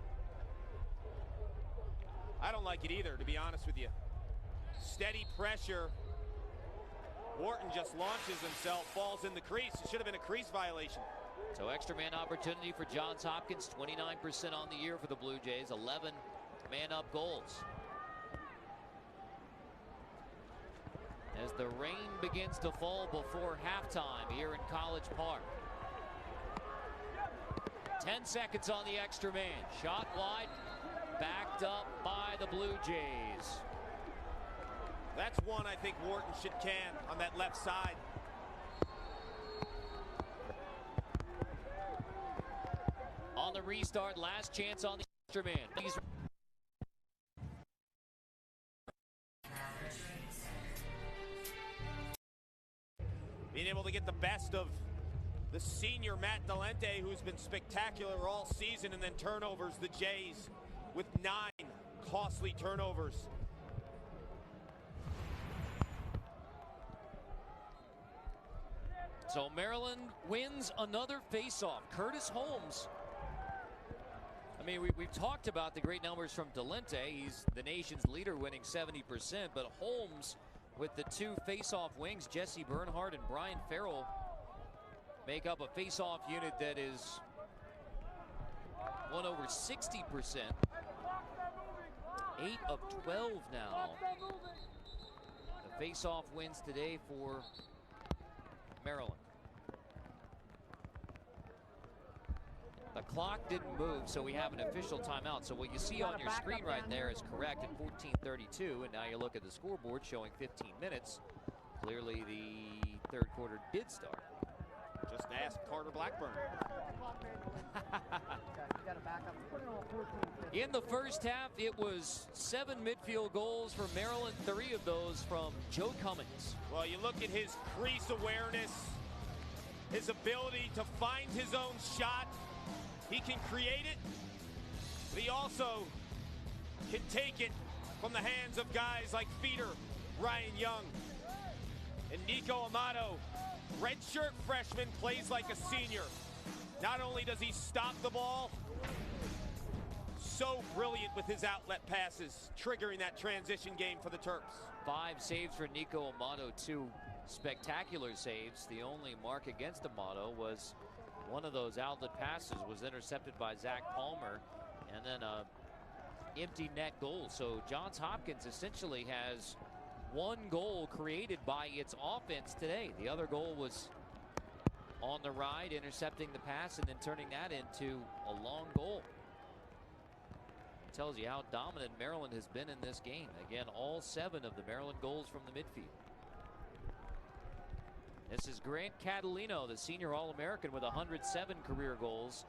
I don't like it either, to be honest with you. Steady pressure. Wharton just launches himself, falls in the crease. It should have been a crease violation. So extra man opportunity for Johns Hopkins, 29% on the year for the Blue Jays, 11 man-up goals. As the rain begins to fall before halftime here in College Park. 10 seconds on the extra man. Shot wide, backed up by the Blue Jays. That's one I think Wharton should can on that left side. On the restart, last chance on the extra man. Please. Being able to get the best of the senior Matt Delente, who's been spectacular all season, and then turnovers. The Jays with 9 costly turnovers. So Maryland wins another faceoff. Curtis Holmes. I mean, we've talked about the great numbers from Delente. He's the nation's leader, winning 70%. But Holmes, with the two faceoff wings, Jesse Bernhardt and Brian Farrell, make up a faceoff unit that is won over 60%. 8 of 12 now. The faceoff wins today for Maryland. The clock didn't move, so we have an official timeout. So what you see on your screen right there is correct at 14:32, and now you look at the scoreboard showing 15 minutes. Clearly the third quarter did start. Just ask Carter Blackburn. In the first half, it was 7 midfield goals for Maryland, 3 of those from Joe Cummings. Well, you look at his crease awareness, his ability to find his own shot. He can create it, but he also can take it from the hands of guys like feeder Ryan Young. And Nico Amato, redshirt freshman, plays like a senior. Not only does he stop the ball, so brilliant with his outlet passes, triggering that transition game for the Terps. 5 saves for Nico Amato, 2 spectacular saves. The only mark against Amato was one of those outlet passes was intercepted by Zach Palmer, and then a empty net goal. So Johns Hopkins essentially has 1 goal created by its offense today. The other goal was on the ride, intercepting the pass and then turning that into a long goal. It tells you how dominant Maryland has been in this game. Again, all 7 of the Maryland goals from the midfield. This is Grant Catalino, the senior All-American with 107 career goals.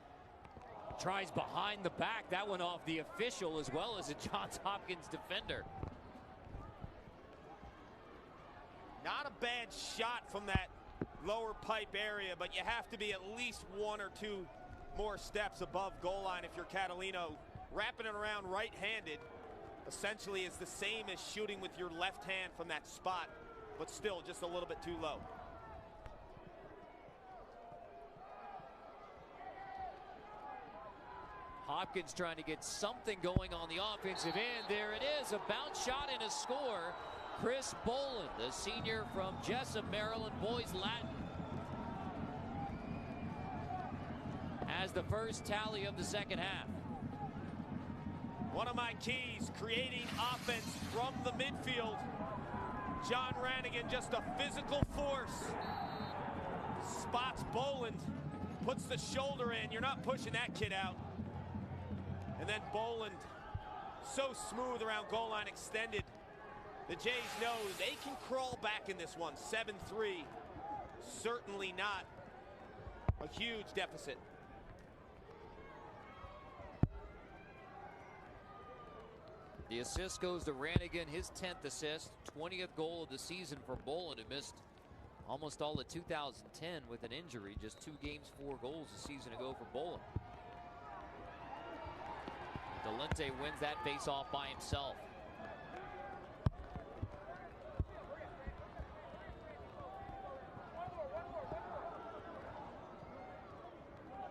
Tries behind the back. That went off the official as well as a Johns Hopkins defender. Not a bad shot from that lower pipe area, but you have to be at least 1 or 2 more steps above goal line if you're Catalino. Wrapping it around right-handed essentially is the same as shooting with your left hand from that spot, but still just a little bit too low. Hopkins trying to get something going on the offensive end. There it is, a bounce shot and a score. Chris Boland, the senior from Jessup, Maryland, boys Latin, has the first tally of the second half. One of my keys, creating offense from the midfield. John Rannigan, just a physical force. Spots Boland, puts the shoulder in. You're not pushing that kid out. And then Boland, so smooth around goal line, extended. The Jays know they can crawl back in this one. 7-3, certainly not a huge deficit. The assist goes to Rannigan, his 10th assist, 20th goal of the season for Boland, who missed almost all of 2010 with an injury. Just 2 games, 4 goals a season ago for Boland. Delente wins that face-off by himself.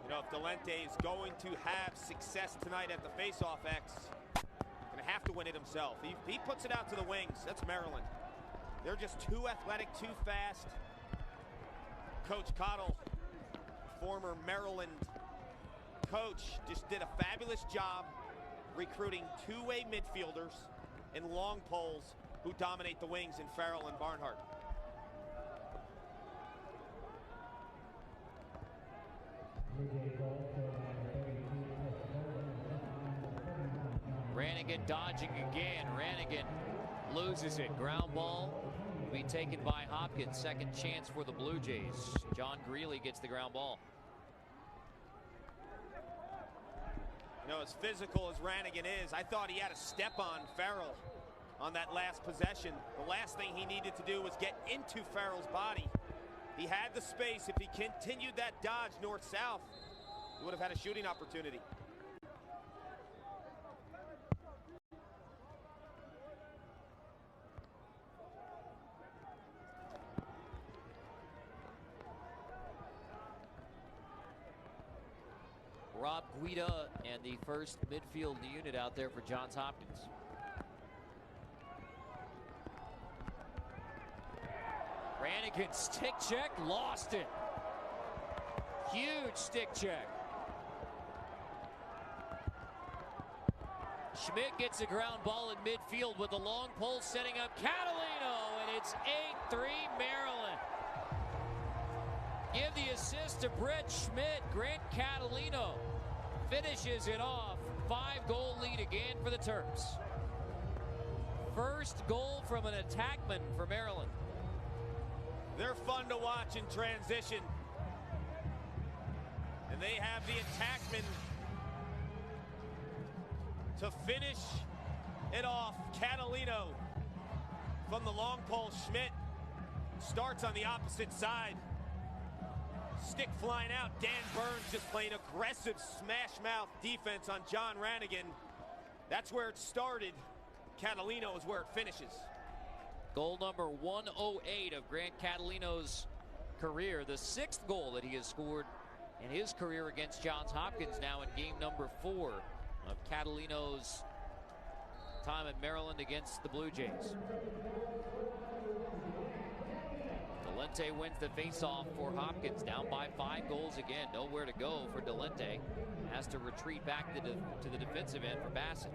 You know, if Delente is going to have success tonight at the face-off X, going to have to win it himself. He puts it out to the wings. That's Maryland. They're just too athletic, too fast. Coach Cottle, former Maryland coach, just did a fabulous job recruiting 2-way midfielders and long poles who dominate the wings in Farrell and Barnhart. Rannigan dodging again. Rannigan loses it. Ground ball will be taken by Hopkins. Second chance for the Blue Jays. John Greeley gets the ground ball. You know, as physical as Rannigan is, I thought he had a step on Farrell on that last possession. The last thing he needed to do was get into Farrell's body. He had the space. If he continued that dodge north-south, he would have had a shooting opportunity. Guida and the first midfield unit out there for Johns Hopkins. Brannigan stick check, lost it. Huge stick check. Schmidt gets a ground ball in midfield with the long pole setting up Catalino, and it's 8-3 Maryland. Give the assist to Brett Schmidt. Grant Catalino finishes it off. 5-goal lead again for the Terps. First goal from an attackman for Maryland. They're fun to watch in transition. And they have the attackman to finish it off. Catalino from the long pole. Schmidt starts on the opposite side. Stick flying out. Dan Burns just playing aggressive smash mouth defense on John Rannigan. That's where it started. Catalino is where it finishes. Goal number 108 of Grant Catalino's career. The 6th goal that he has scored in his career against Johns Hopkins, now in game number 4 of Catalino's time at Maryland against the Blue Jays. Delente wins the faceoff for Hopkins, down by 5 goals again. Nowhere to go for Delente. Has to retreat back to the defensive end for Bassett.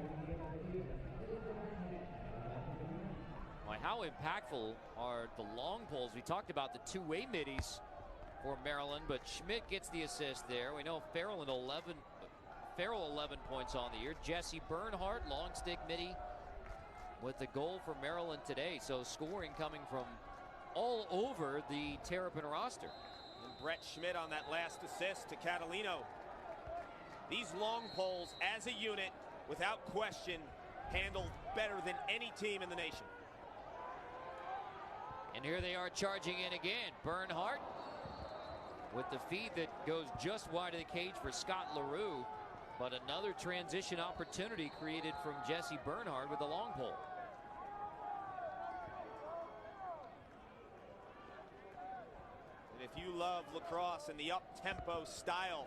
Well, how impactful are the long poles? We talked about the two-way middies for Maryland, but Schmidt gets the assist there. We know Farrell 11 points on the year. Jesse Bernhardt, long stick midi, with the goal for Maryland today. So scoring coming from all over the Terrapin roster. And Brett Schmidt on that last assist to Catalino. These long poles as a unit, without question, handled better than any team in the nation. And here they are charging in again. Bernhardt with the feed that goes just wide of the cage for Scott LaRue. But another transition opportunity created from Jesse Bernhardt with the long pole. And if you love lacrosse and the up-tempo style,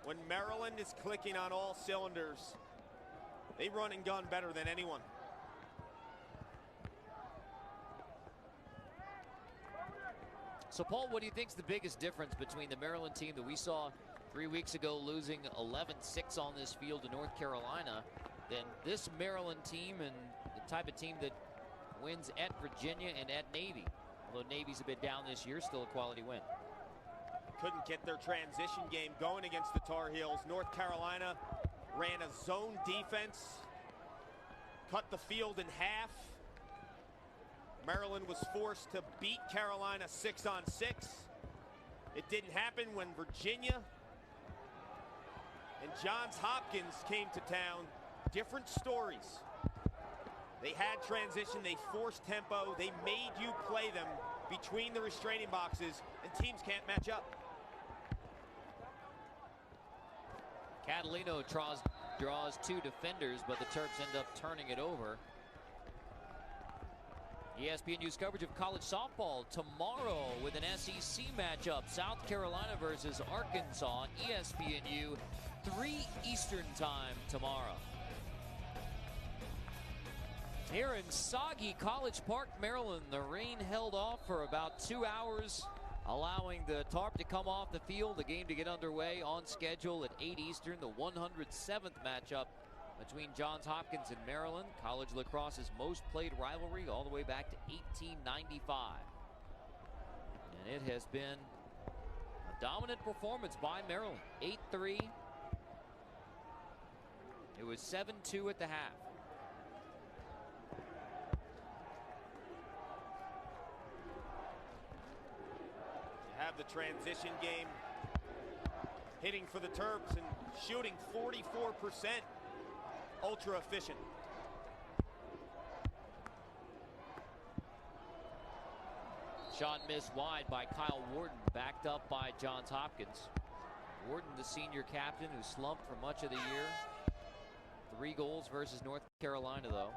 when Maryland is clicking on all cylinders, they run and gun better than anyone. So, Paul, what do you think is the biggest difference between the Maryland team that we saw 3 weeks ago losing 11-6 on this field to North Carolina than this Maryland team and the type of team that wins at Virginia and at Navy? Although Navy's a bit down this year, still a quality win. Couldn't get their transition game going against the Tar Heels. North Carolina ran a zone defense, cut the field in half. Maryland was forced to beat Carolina 6-on-6. It didn't happen when Virginia and Johns Hopkins came to town. Different stories. They had transition, they forced tempo, they made you play them between the restraining boxes, and teams can't match up. Catalino draws 2 defenders, but the Terps end up turning it over. ESPN News coverage of college softball tomorrow with an SEC matchup. South Carolina versus Arkansas. ESPNU, 3 Eastern time tomorrow. Here in soggy College Park, Maryland, the rain held off for about 2 hours, allowing the tarp to come off the field. The game to get underway on schedule at 8 Eastern, the 107th matchup between Johns Hopkins and Maryland, college lacrosse's most played rivalry all the way back to 1895. And it has been a dominant performance by Maryland. 8-3. It was 7-2 at the half. You have the transition game hitting for the Terps and shooting 44%. Ultra efficient. Shot missed wide by Kyle Warden, backed up by Johns Hopkins. Warden, the senior captain, who slumped for much of the year. 3 goals versus North Carolina, though.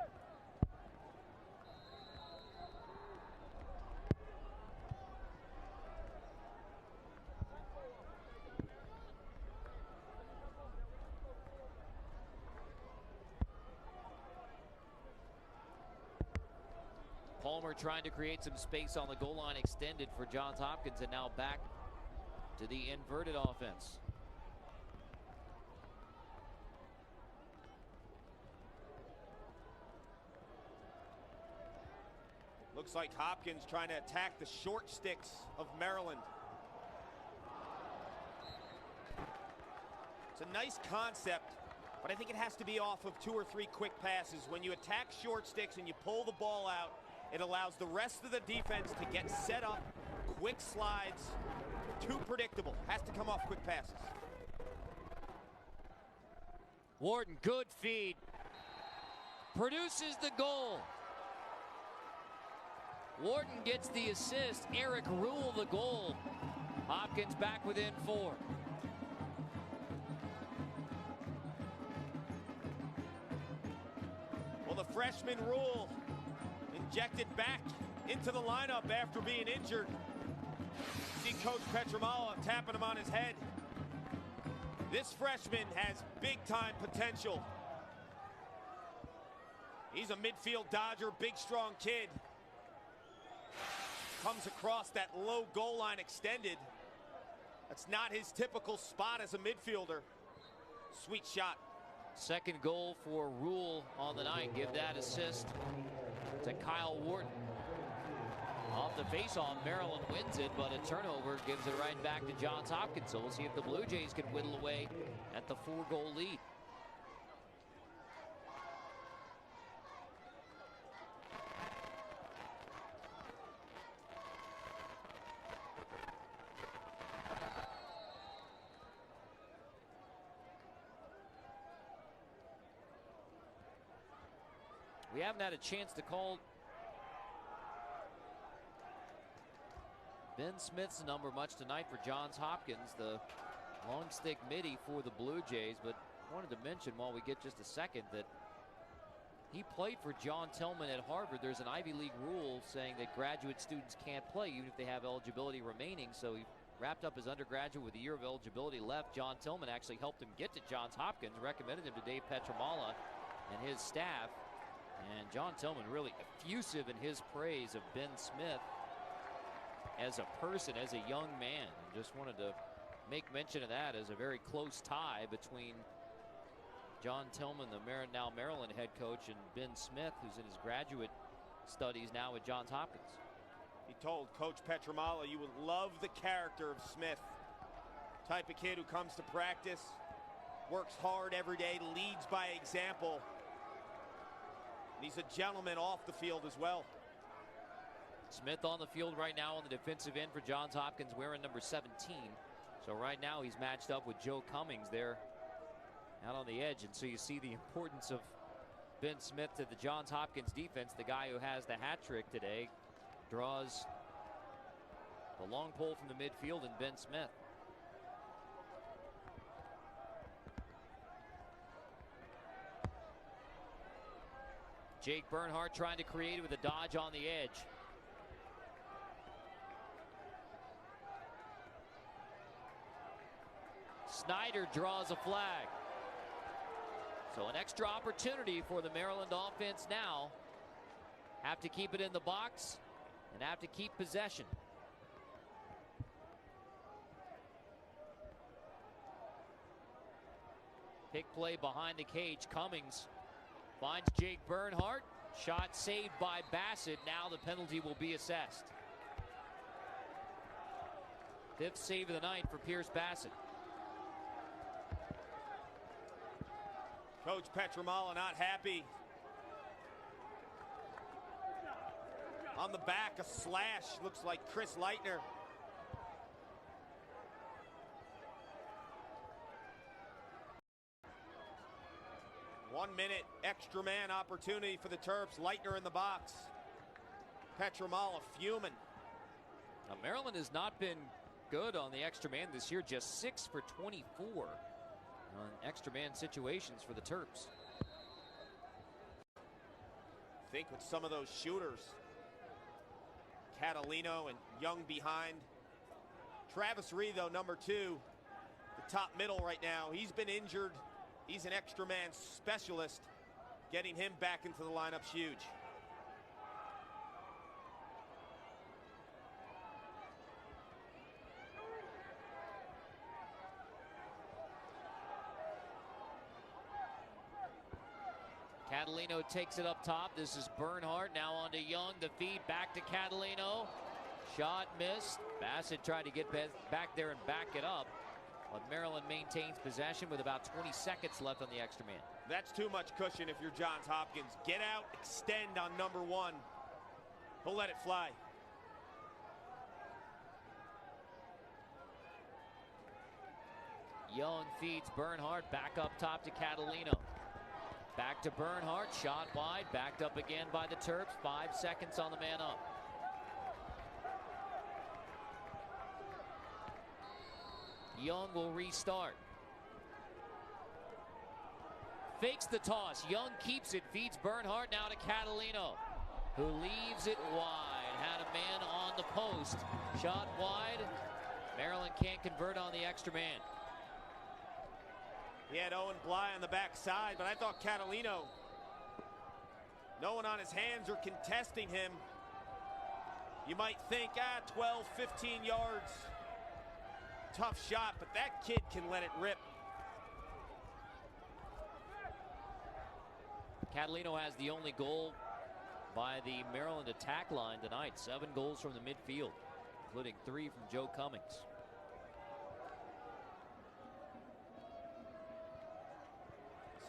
Palmer trying to create some space on the goal line, extended for Johns Hopkins, and now back to the inverted offense. Looks like Hopkins trying to attack the short sticks of Maryland. It's a nice concept, but I think it has to be off of 2 or 3 quick passes. When you attack short sticks and you pull the ball out, it allows the rest of the defense to get set up. Quick slides, too predictable. Has to come off quick passes. Wharton, good feed. Produces the goal. Wharton gets the assist. Eric Rule the goal. Hopkins back within 4. Well, the freshman Rule injected back into the lineup after being injured. See Coach Petramala tapping him on his head. This freshman has big-time potential. He's a midfield dodger, big, strong kid. Comes across that low goal line extended. That's not his typical spot as a midfielder. Sweet shot. Second goal for Rule on the night. Give that assist to Kyle Wharton. Off the faceoff, Maryland wins it, but a turnover gives it right back to Johns Hopkins. So we'll see if the Blue Jays can whittle away at the 4-goal lead. We haven't had a chance to call Ben Smith's number much tonight for Johns Hopkins, the long stick midi for the Blue Jays, but wanted to mention while we get just a second that he played for John Tillman at Harvard. There's an Ivy League rule saying that graduate students can't play even if they have eligibility remaining, so he wrapped up his undergraduate with a year of eligibility left. John Tillman actually helped him get to Johns Hopkins, recommended him to Dave Petramala and his staff. And John Tillman really effusive in his praise of Ben Smith as a person, as a young man. Just wanted to make mention of that as a very close tie between John Tillman, the now Maryland head coach, and Ben Smith, who's in his graduate studies now at Johns Hopkins. He told Coach Petramala, you would love the character of Smith. Type of kid who comes to practice, works hard every day, leads by example. And he's a gentleman off the field as well. Smith on the field right now on the defensive end for Johns Hopkins, wearing number 17. So right now he's matched up with Joe Cummings there out on the edge. And so you see the importance of Ben Smith to the Johns Hopkins defense. The guy who has the hat trick today draws the long pole from the midfield, and Ben Smith. Jake Bernhardt trying to create with a dodge on the edge. Snyder draws a flag. So an extra opportunity for the Maryland offense now. Have to keep it in the box and have to keep possession. Pick play behind the cage. Cummings finds Jake Bernhardt. Shot saved by Bassett. Now the penalty will be assessed. 5th save of the night for Pierce Bassett. Coach Petramala not happy. On the back, a slash. Looks like Chris Leitner. One minute extra man opportunity for the Terps. Leitner in the box. Petramala fuming. Now, Maryland has not been good on the extra man this year. Just 6 for 24 on extra man situations for the Terps. I think with some of those shooters, Catalino and Young behind. Travis Reed, though, number 2, the top middle right now. He's been injured. He's an extra man specialist. Getting him back into the lineup's huge. Catalino takes it up top. This is Bernhardt. Now on to Young. The feed back to Catalino. Shot missed. Bassett tried to get back there and back it up. But Maryland maintains possession with about 20 seconds left on the extra man. That's too much cushion if you're Johns Hopkins. Get out, extend on number one. He'll let it fly. Young feeds Bernhardt back up top to Catalino. Back to Bernhardt, shot wide, backed up again by the Terps. 5 seconds on the man up. Young will restart. Fakes the toss. Young keeps it, feeds Bernhardt now to Catalino, who leaves it wide. Had a man on the post. Shot wide. Maryland can't convert on the extra man. He had Owen Bly on the backside, but I thought Catalino, no one on his hands or contesting him. You might think, 12, 15 yards. Tough shot, but that kid can let it rip. Catalino has the only goal by the Maryland attack line tonight. 7 goals from the midfield, including 3 from Joe Cummings.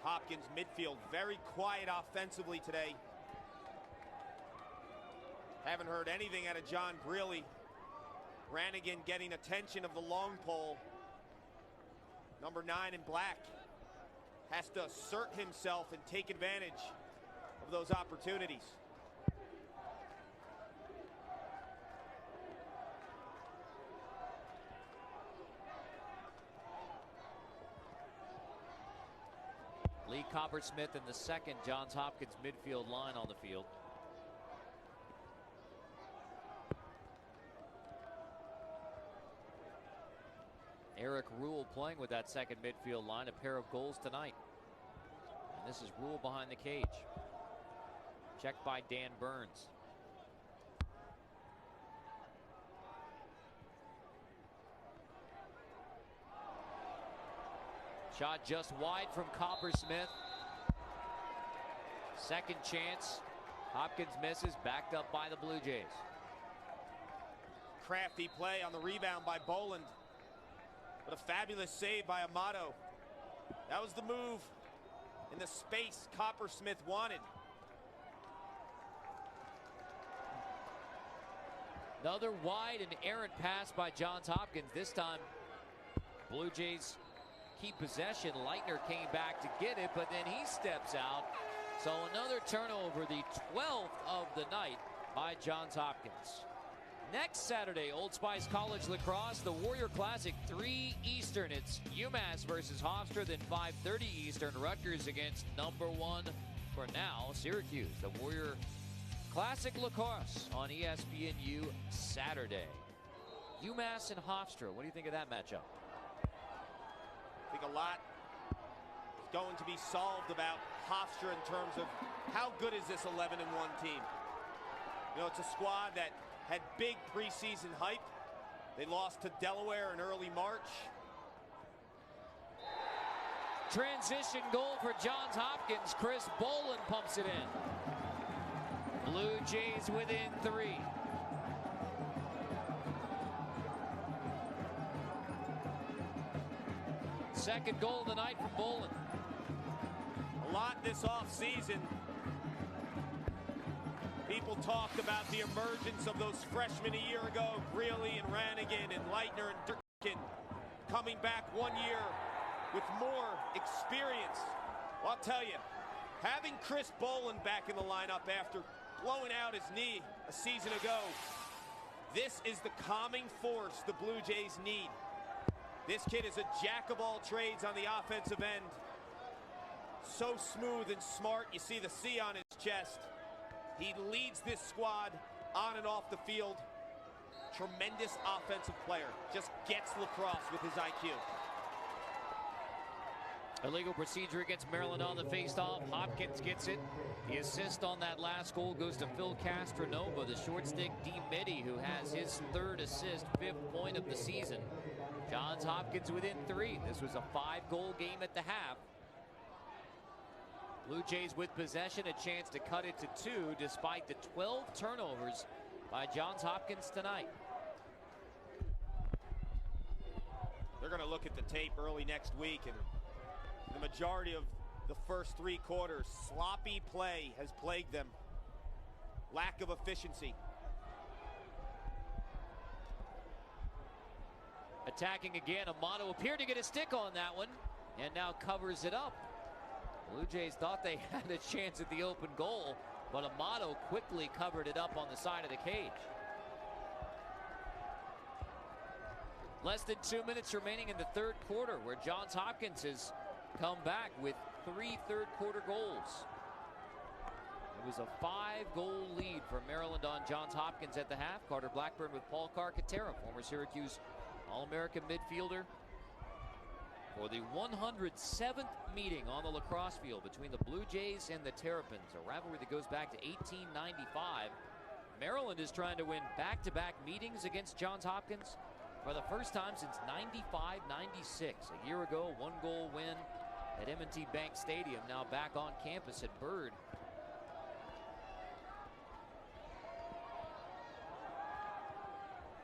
Hopkins midfield very quiet offensively today. Haven't heard anything out of John Greeley. Brannigan getting attention of the long pole. Number 9 in black has to assert himself and take advantage of those opportunities. Lee Coppersmith in the second Johns Hopkins midfield line on the field. Eric Rule playing with that second midfield line, a pair of goals tonight. And this is Rule behind the cage. Checked by Dan Burns. Shot just wide from Coppersmith. Second chance. Hopkins misses, backed up by the Blue Jays. Crafty play on the rebound by Boland. But a fabulous save by Amato. That was the move in the space Coppersmith wanted. Another wide and errant pass by Johns Hopkins. This time, Blue Jays keep possession. Leitner came back to get it, but then he steps out. So another turnover, the 12th of the night by Johns Hopkins. Next Saturday, Old Spice College Lacrosse, the Warrior Classic, 3 Eastern. It's Umass versus Hofstra, then 5:30 Eastern, Rutgers against number 1 for now, Syracuse. The Warrior Classic Lacrosse on ESPNU Saturday. Umass and Hofstra, what do you think of that matchup? I think a lot is going to be solved about Hofstra in terms of how good is this 11-1 team. You know, it's a squad that had big preseason hype. They lost to Delaware in early March. Transition goal for Johns Hopkins. Chris Boland pumps it in. Blue Jays within 3. Second goal of the night from Boland. A lot this offseason. People talked about the emergence of those freshmen a year ago, Greeley and Rannigan and Leitner and Durkin, coming back 1 year with more experience. Well, I'll tell you, having Chris Boland back in the lineup after blowing out his knee a season ago, this is the calming force the Blue Jays need. This kid is a jack of all trades on the offensive end. So smooth and smart. You see the C on his chest. He leads this squad on and off the field. Tremendous offensive player. Just gets lacrosse with his IQ. Illegal procedure against Maryland on the faceoff. Hopkins gets it. The assist on that last goal goes to Phil Castronova, the short stick D. Mitty, who has his 3rd assist, 5th point of the season. Johns Hopkins within 3. This was a 5-goal game at the half. Blue Jays with possession, a chance to cut it to 2 despite the 12 turnovers by Johns Hopkins tonight. They're going to look at the tape early next week, and the majority of the first 3 quarters, sloppy play has plagued them. Lack of efficiency. Attacking again, Amato appeared to get a stick on that one and now covers it up. Blue Jays thought they had a chance at the open goal, but Amato quickly covered it up on the side of the cage. Less than 2 minutes remaining in the third quarter, where Johns Hopkins has come back with 3 third-quarter goals. It was a 5-goal lead for Maryland on Johns Hopkins at the half. Carter Blackburn with Paul Carcaterra, former Syracuse All-American midfielder, for the 107th meeting on the lacrosse field between the Blue Jays and the Terrapins, a rivalry that goes back to 1895. Maryland is trying to win back-to-back meetings against Johns Hopkins for the first time since 95-96. A year ago, 1-goal win at M&T Bank Stadium, now back on campus at Byrd.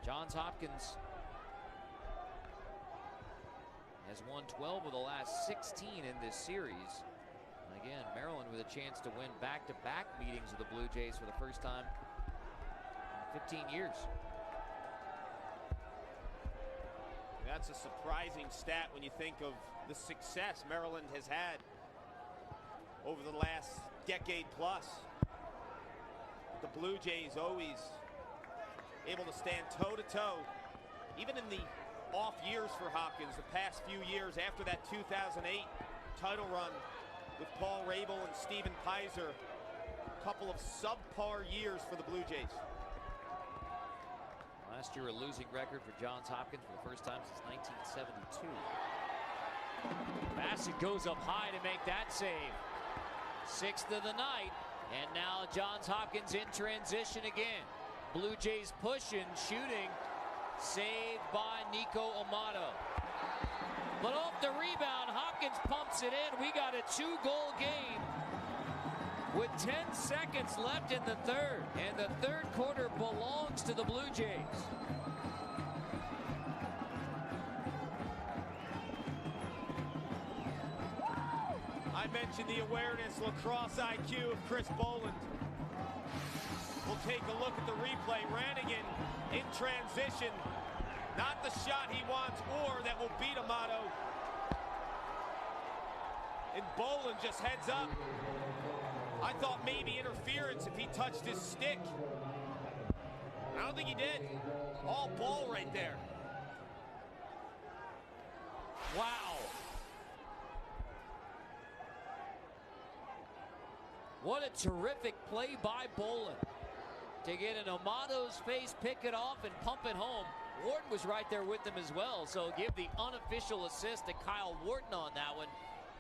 Johns Hopkins has won 12 of the last 16 in this series. And again, Maryland with a chance to win back-to-back meetings of the Blue Jays for the first time in 15 years. That's a surprising stat when you think of the success Maryland has had over the last decade plus. The Blue Jays always able to stand toe-to-toe, even in the off years for Hopkins, the past few years after that 2008 title run with Paul Rabel and Stephen Pizer. A couple of subpar years for the Blue Jays. Last year, a losing record for Johns Hopkins for the first time since 1972. Bassett goes up high to make that save. 6th of the night, and now Johns Hopkins in transition again. Blue Jays pushing, shooting, saved by Nico Amato. But off the rebound, Hopkins pumps it in. We got a 2-goal game with 10 seconds left in the third, and the third quarter belongs to the Blue Jays. I mentioned the awareness, lacrosse IQ of Chris Boland. We'll take a look at the replay. Rannigan in transition. Not the shot he wants or that will beat Amato. And Boland just heads up. I thought maybe interference if he touched his stick. I don't think he did. All ball right there. Wow. What a terrific play by Boland to get in Amato's face, pick it off, and pump it home. Wharton was right there with him as well, so give the unofficial assist to Kyle Wharton on that one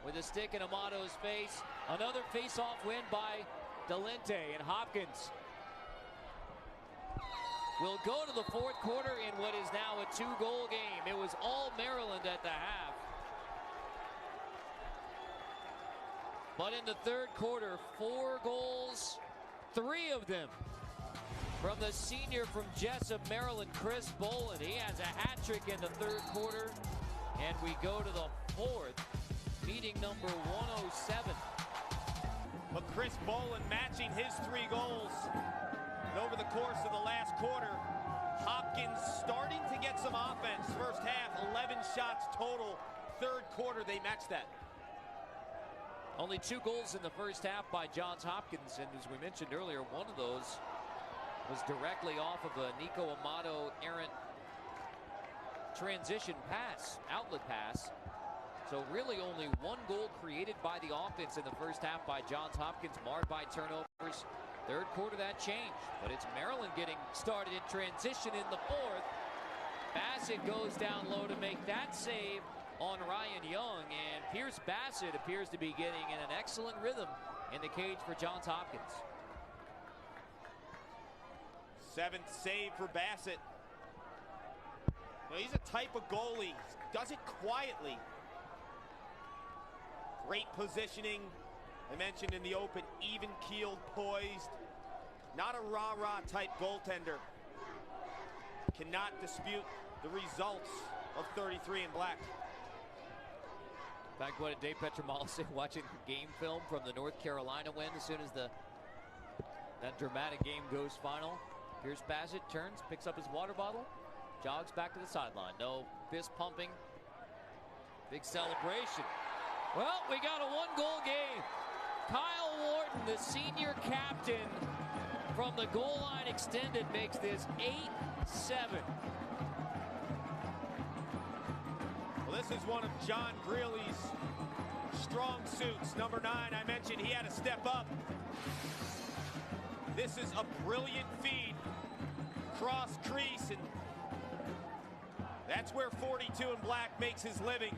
with a stick in Amato's face. Another face-off win by Delente, and Hopkins will go to the fourth quarter in what is now a 2-goal game. It was all Maryland at the half. But in the third quarter, 4 goals, 3 of them from the senior from Jessup, Maryland, Chris Boland. He has a hat trick in the third quarter. And we go to the fourth, meeting number 107. But Chris Boland matching his 3 goals. And over the course of the last quarter, Hopkins starting to get some offense. First half, 11 shots total. Third quarter, they matched that. Only 2 goals in the first half by Johns Hopkins, and as we mentioned earlier, one of those was directly off of a Nico Amato errant transition pass, outlet pass. So really only 1 goal created by the offense in the first half by Johns Hopkins, marred by turnovers. Third quarter, that changed, but it's Maryland getting started in transition in the fourth. Bassett goes down low to make that save on Ryan Young, and Pierce Bassett appears to be getting in an excellent rhythm in the cage for Johns Hopkins. 7th save for Bassett. Well, he's a type of goalie, does it quietly. Great positioning, I mentioned in the open, even-keeled, poised, not a rah-rah type goaltender. Cannot dispute the results of 33 in black. In fact, what did Dave Petromalo say watching game film from the North Carolina win as soon as that dramatic game goes final? Here's Bassett, turns, picks up his water bottle, jogs back to the sideline. No fist pumping. Big celebration. Well, we got a one-goal game. Kyle Wharton, the senior captain from the goal line extended, makes this 8-7. Well, this is one of John Greeley's strong suits. Number 9, I mentioned he had to step up. This is a brilliant feed. Cross crease, and that's where 42 in black makes his living.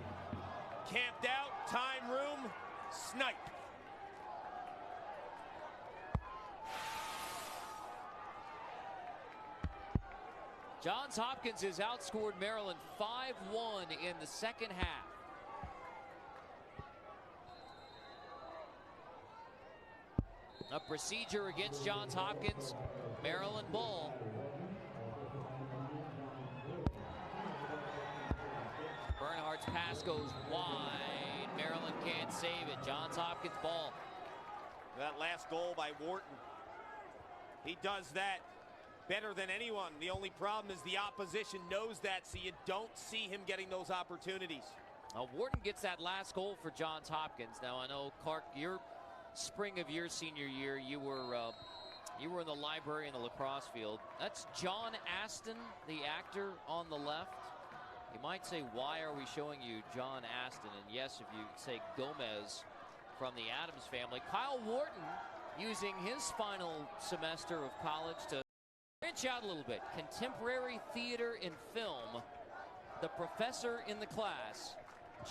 Camped out, time room, snipe. Johns Hopkins has outscored Maryland 5-1 in the second half. A procedure against Johns Hopkins. Maryland ball. Bernhardt's pass goes wide. Maryland can't save it. Johns Hopkins ball. That last goal by Wharton. He does that better than anyone. The only problem is the opposition knows that, so you don't see him getting those opportunities. Wharton gets that last goal for Johns Hopkins. Now, I know, Clark, your spring of your senior year, you were in the library in the lacrosse field. That's John Aston, the actor, on the left. You might say, why are we showing you John Aston? And yes, if you say Gomez from the Adams family. Kyle Wharton using his final semester of college to branch out a little bit. Contemporary theater and film. The professor in the class,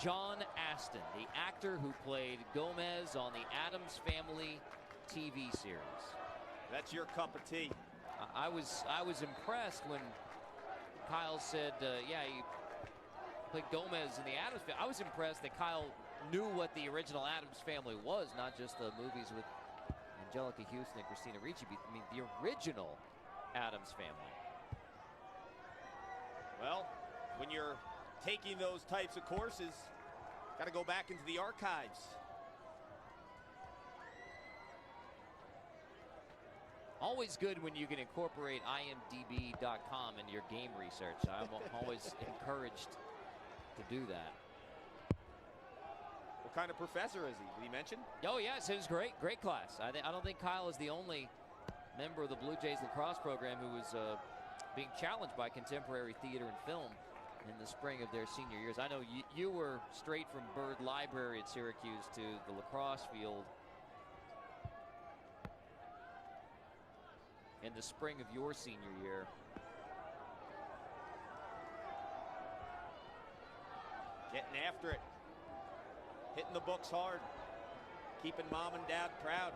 John Aston, the actor who played Gomez on the Adams Family TV series. That's your cup of tea. I was impressed when Kyle said, yeah, he played Gomez in the Adams Family. I was impressed that Kyle knew what the original Adams Family was, not just the movies with Angelica Houston and Christina Ricci. I mean, the original Adams Family. Well, when you're taking those types of courses, got to go back into the archives. Always good when you can incorporate imdb.com in your game research. I'm always encouraged to do that. What kind of professor is he? Did he mention? Oh, yes, it was great. Great class. I don't think Kyle is the only member of the Blue Jays lacrosse program who was being challenged by contemporary theater and film in the spring of their senior years. I know you were straight from Byrd Library at Syracuse to the lacrosse field in the spring of your senior year. Getting after it. Hitting the books hard. Keeping mom and dad proud.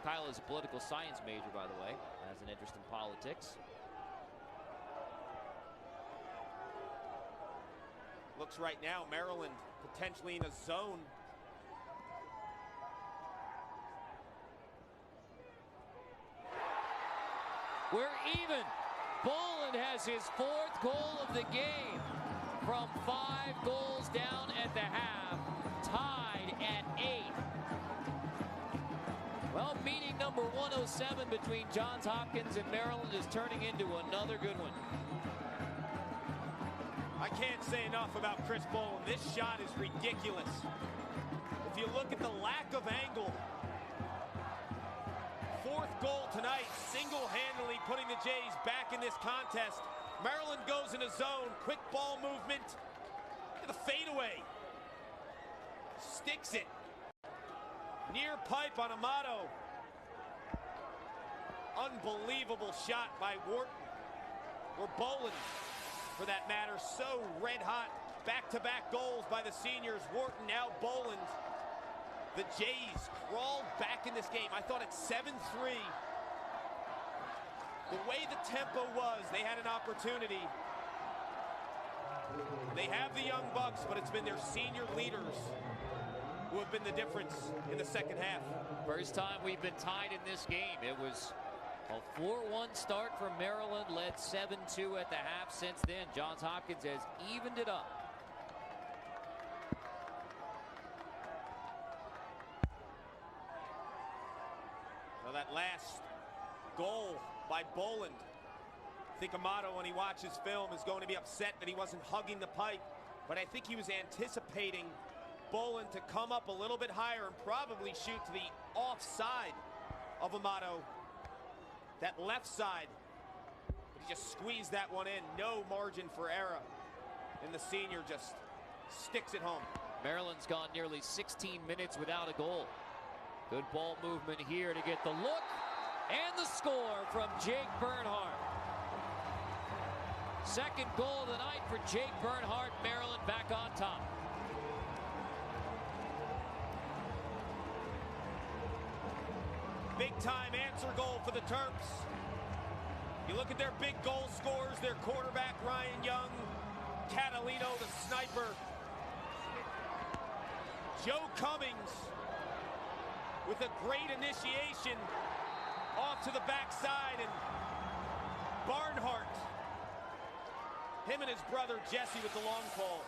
Kyle is a political science major, by the way, has an interest in politics. Looks right now, Maryland potentially in a zone. We're even. Boland has his 4th goal of the game from 5 goals down at the half, tied at 8. Well, meeting number 107 between Johns Hopkins and Maryland is turning into another good one. I can't say enough about Chris Boland. This shot is ridiculous. If you look at the lack of angle, 4th goal tonight, single-handedly putting the Jays back in this contest. Maryland goes in a zone, quick ball movement, the fadeaway. Sticks it. Near pipe on Amato. Unbelievable shot by Wharton. Or Boland, for that matter. So red hot. Back-to-back goals by the seniors. Wharton, now Boland. The Jays crawled back in this game. I thought at 7-3. The way the tempo was, they had an opportunity. They have the young bucks, but it's been their senior leaders who have been the difference in the second half. First time we've been tied in this game. It was a 4-1 start for Maryland, led 7-2 at the half. Since then, Johns Hopkins has evened it up. Now that last goal by Boland, I think Amato, when he watches film, is going to be upset that he wasn't hugging the pipe, but I think he was anticipating Boland to come up a little bit higher and probably shoot to the offside of Amato, that left side. But he just squeezed that one in. No margin for error. And the senior just sticks it home. Maryland's gone nearly 16 minutes without a goal. Good ball movement here to get the look and the score from Jake Bernhardt. Second goal of the night for Jake Bernhardt. Maryland back on top. Big time answer goal for the Terps. You look at their big goal scorers, their quarterback Ryan Young, Catalino the sniper, Joe Cummings with a great initiation off to the backside, and Barnhart, him and his brother Jesse with the long pole.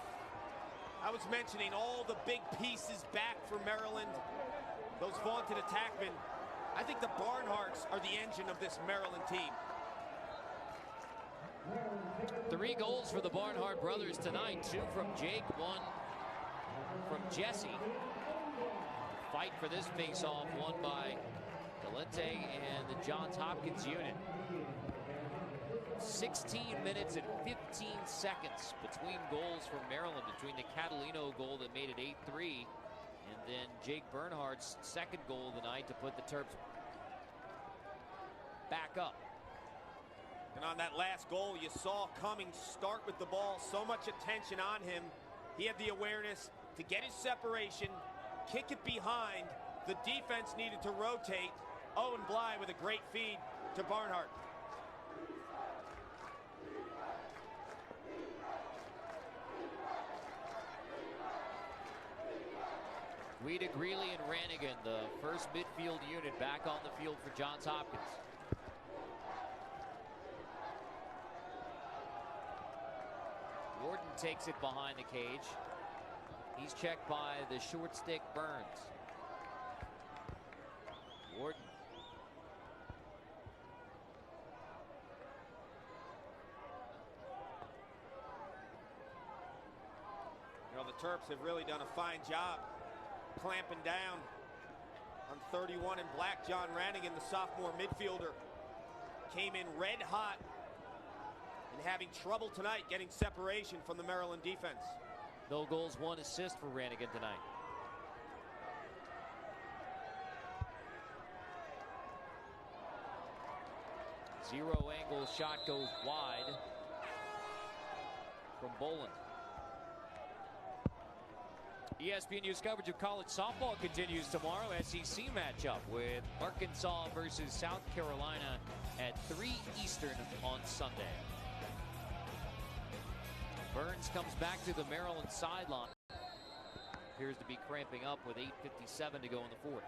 I was mentioning all the big pieces back for Maryland, those vaunted attackmen. I think the Barnharts are the engine of this Maryland team. 3 goals for the Barnhart brothers tonight. 2 from Jake, 1 from Jesse. Fight for this face-off won by Galente and the Johns Hopkins unit. 16 minutes and 15 seconds between goals for Maryland, between the Catalino goal that made it 8-3 and then Jake Bernhardt's second goal of the night to put the Terps back up. And on that last goal, you saw Cummings start with the ball, so much attention on him. He had the awareness to get his separation, kick it behind. The defense needed to rotate. Owen Bly with a great feed to Barnhart. Guida, Greeley, and Rannigan, the first midfield unit back on the field for Johns Hopkins. Warden takes it behind the cage. He's checked by the short stick Burns. Warden. You know, the Terps have really done a fine job clamping down on 31 in black. John Rannigan, the sophomore midfielder, came in red hot and having trouble tonight getting separation from the Maryland defense. No goals, 1 assist for Rannigan tonight. Zero angle shot goes wide from Boland. ESPN News coverage of college softball continues tomorrow. SEC matchup with Arkansas versus South Carolina at 3 Eastern on Sunday. Burns comes back to the Maryland sideline. Appears to be cramping up with 8:57 to go in the 4th.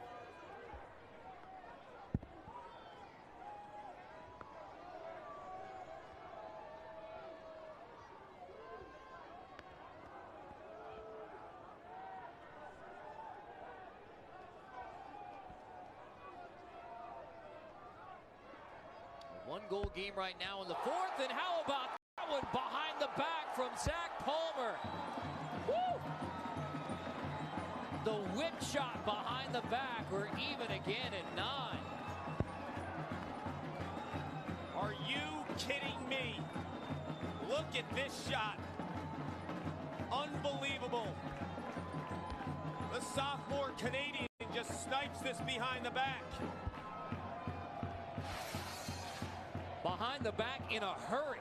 One-goal game right now in the 4th, and how about that one behind the back from Zach Palmer? Woo! The whip shot behind the back. We're even again at 9. Are you kidding me? Look at this shot. Unbelievable. The sophomore Canadian just snipes this behind the back. Behind the back in a hurry.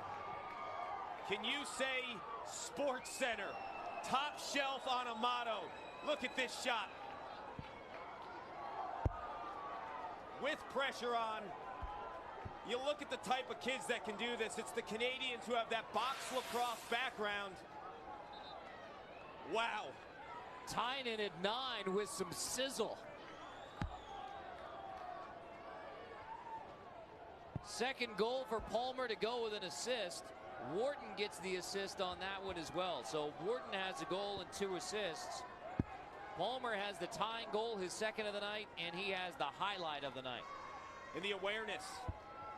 Can you say Sports Center? Top shelf on Amato. Look at this shot. With pressure on. You look at the type of kids that can do this. It's the Canadians who have that box lacrosse background. Wow. Tying it at 9 with some sizzle. Second goal for Palmer to go with an assist. Wharton gets the assist on that one as well. So Wharton has a goal and 2 assists. Palmer has the tying goal, his second of the night, and he has the highlight of the night. In the awareness,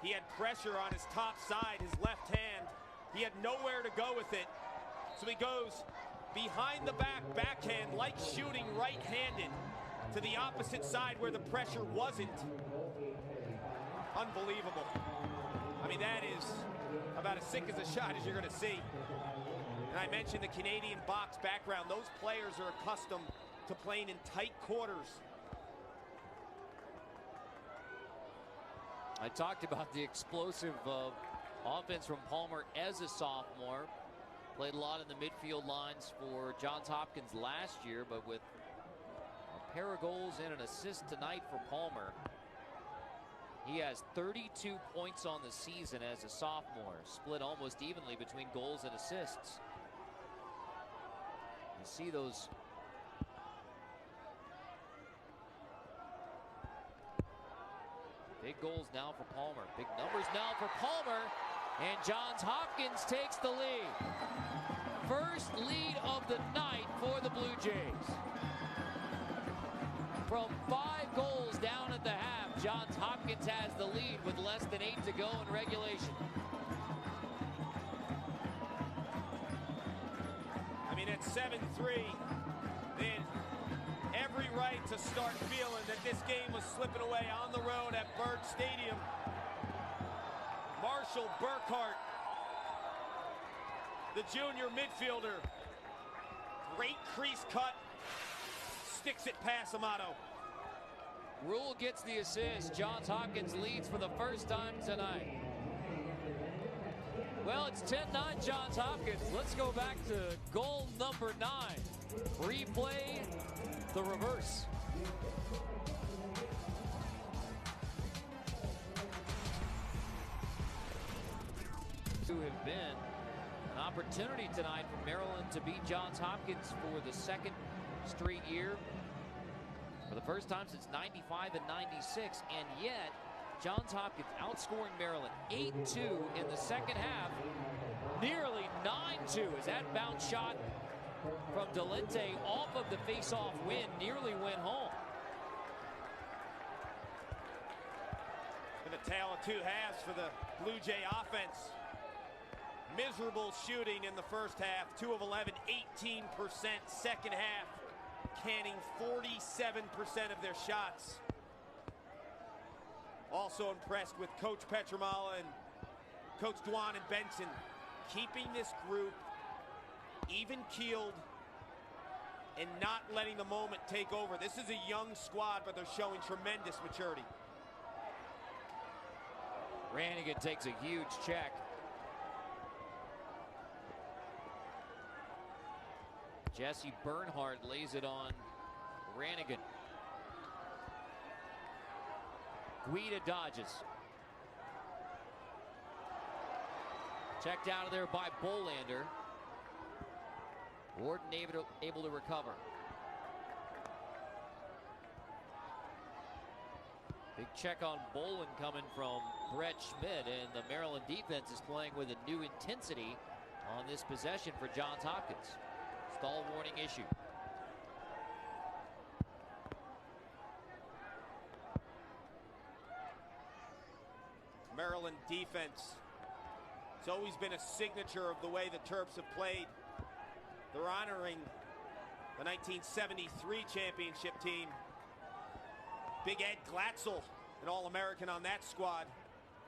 he had pressure on his top side, his left hand. He had nowhere to go with it. So he goes behind the back, backhand, like shooting right-handed to the opposite side where the pressure wasn't. Unbelievable. I mean, that is about as sick as a shot as you're going to see. And I mentioned the Canadian box background. Those players are accustomed to playing in tight quarters. I talked about the explosive offense from Palmer as a sophomore. Played a lot in the midfield lines for Johns Hopkins last year, but with a pair of goals and an assist tonight for Palmer. He has 32 points on the season as a sophomore, split almost evenly between goals and assists. You see those big goals now for Palmer. Big numbers now for Palmer. And Johns Hopkins takes the lead. First lead of the night for the Blue Jays. From 5 goals down at the half, Johns Hopkins has the lead with less than 8 to go in regulation. I mean, at 7-3, then every right to start feeling that this game was slipping away on the road at Bird Stadium. Marshall Burkhart, the junior midfielder, great crease cut, sticks it past Amato. Rule gets the assist. Johns Hopkins leads for the first time tonight. Well, it's 10-9 Johns Hopkins. Let's go back to goal number 9. Replay the reverse. To have been an opportunity tonight for Maryland to beat Johns Hopkins for the second straight year. For the first time since 95 and 96, and yet Johns Hopkins outscoring Maryland 8-2 in the second half, nearly 9-2 as that bounce shot from Delente off of the face-off win nearly went home. And a tale of 2 halves for the Blue Jay offense. Miserable shooting in the first half, 2 of 11, 18%. Second half, canning 47% of their shots. Also impressed with Coach Petramala and Coach Dwan and Benson, keeping this group even-keeled and not letting the moment take over. This is a young squad, but they're showing tremendous maturity. Rannigan takes a huge check. Jesse Bernhardt lays it on Rannigan. Guida dodges. Checked out of there by Bolander. Wharton able to recover. Big check on Bolin coming from Brett Schmidt, and the Maryland defense is playing with a new intensity on this possession for Johns Hopkins. Stall warning issued. Maryland defense. It's always been a signature of the way the Terps have played. They're honoring the 1973 championship team. Big Ed Glatzel, an All-American on that squad.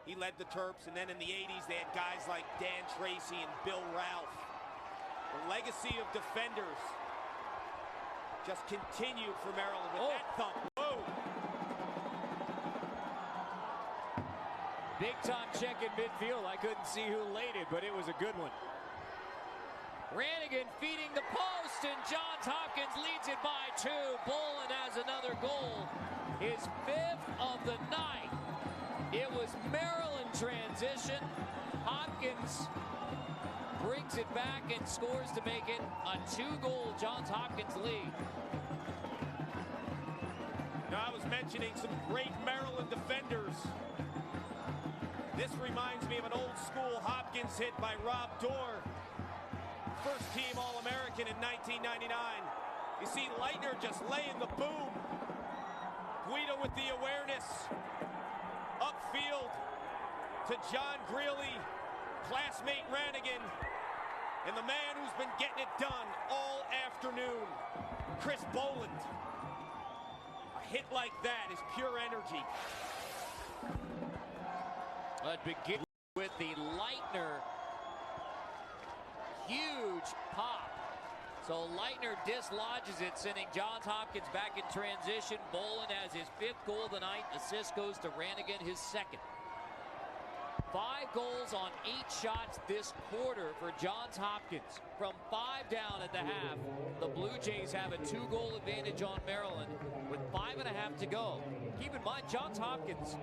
He led the Terps, and then in the 80s they had guys like Dan Tracy and Bill Ralph. The legacy of defenders just continued for Maryland with that thump. Whoa! Big time check in midfield. I couldn't see who laid it, but it was a good one. Rannigan feeding the post, and Johns Hopkins leads it by 2. Bolin has another goal, his 5th of the night. It was Maryland transition. Hopkins brings it back and scores to make it a 2-goal Johns Hopkins lead. Now, I was mentioning some great Maryland defenders. This reminds me of an old school Hopkins hit by Rob Dorr. First team All-American in 1999. You see Leitner just laying the boom. Guido with the awareness. Upfield to John Greeley, classmate Ranigan, and the man who's been getting it done all afternoon, Chris Boland. A hit like that is pure energy. Let's begin with the Leitner. Huge pop. So Leitner dislodges it, sending Johns Hopkins back in transition. Boland has his 5th goal of the night. Assist goes to Ranigan, his 2nd. 5 goals on 8 shots this quarter for Johns Hopkins. From 5 down at the half, the Blue Jays have a 2-goal advantage on Maryland with 5.5 to go. Keep in mind, Johns Hopkins,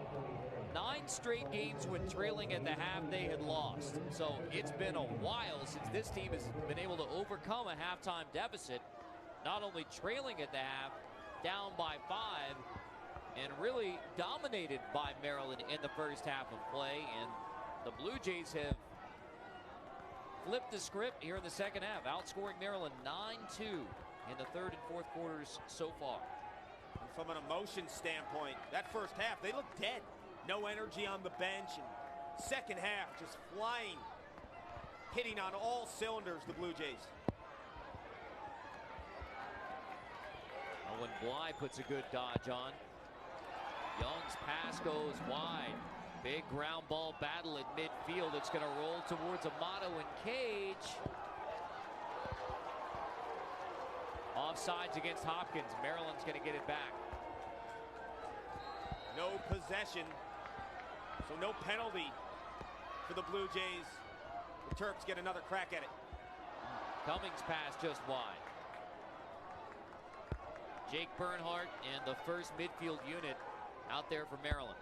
9 straight games when trailing at the half they had lost. So it's been a while since this team has been able to overcome a halftime deficit, not only trailing at the half, down by 5, and really dominated by Maryland in the first half of play. And the Blue Jays have flipped the script here in the second half, outscoring Maryland 9-2 in the 3rd and 4th quarters so far. And from an emotion standpoint, that first half, they looked dead. No energy on the bench, and second half just flying, hitting on all cylinders, the Blue Jays. Owen Bly puts a good dodge on. Young's pass goes wide. Big ground ball battle at midfield. It's going to roll towards Amato and Cage. Offsides against Hopkins. Maryland's going to get it back. No possession, so no penalty for the Blue Jays. The Terps get another crack at it. Cummings pass just wide. Jake Bernhardt and the first midfield unit out there for Maryland.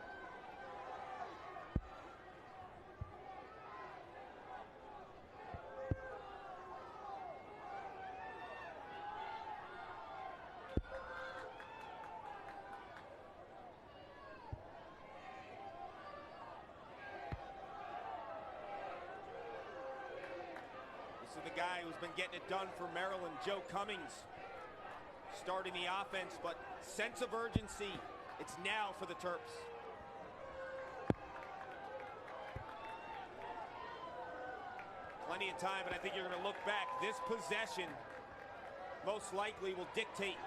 This is the guy who's been getting it done for Maryland, Joe Cummings, starting the offense, but sense of urgency. It's now for the Terps. Plenty of time, but I think you're going to look back. This possession most likely will dictate.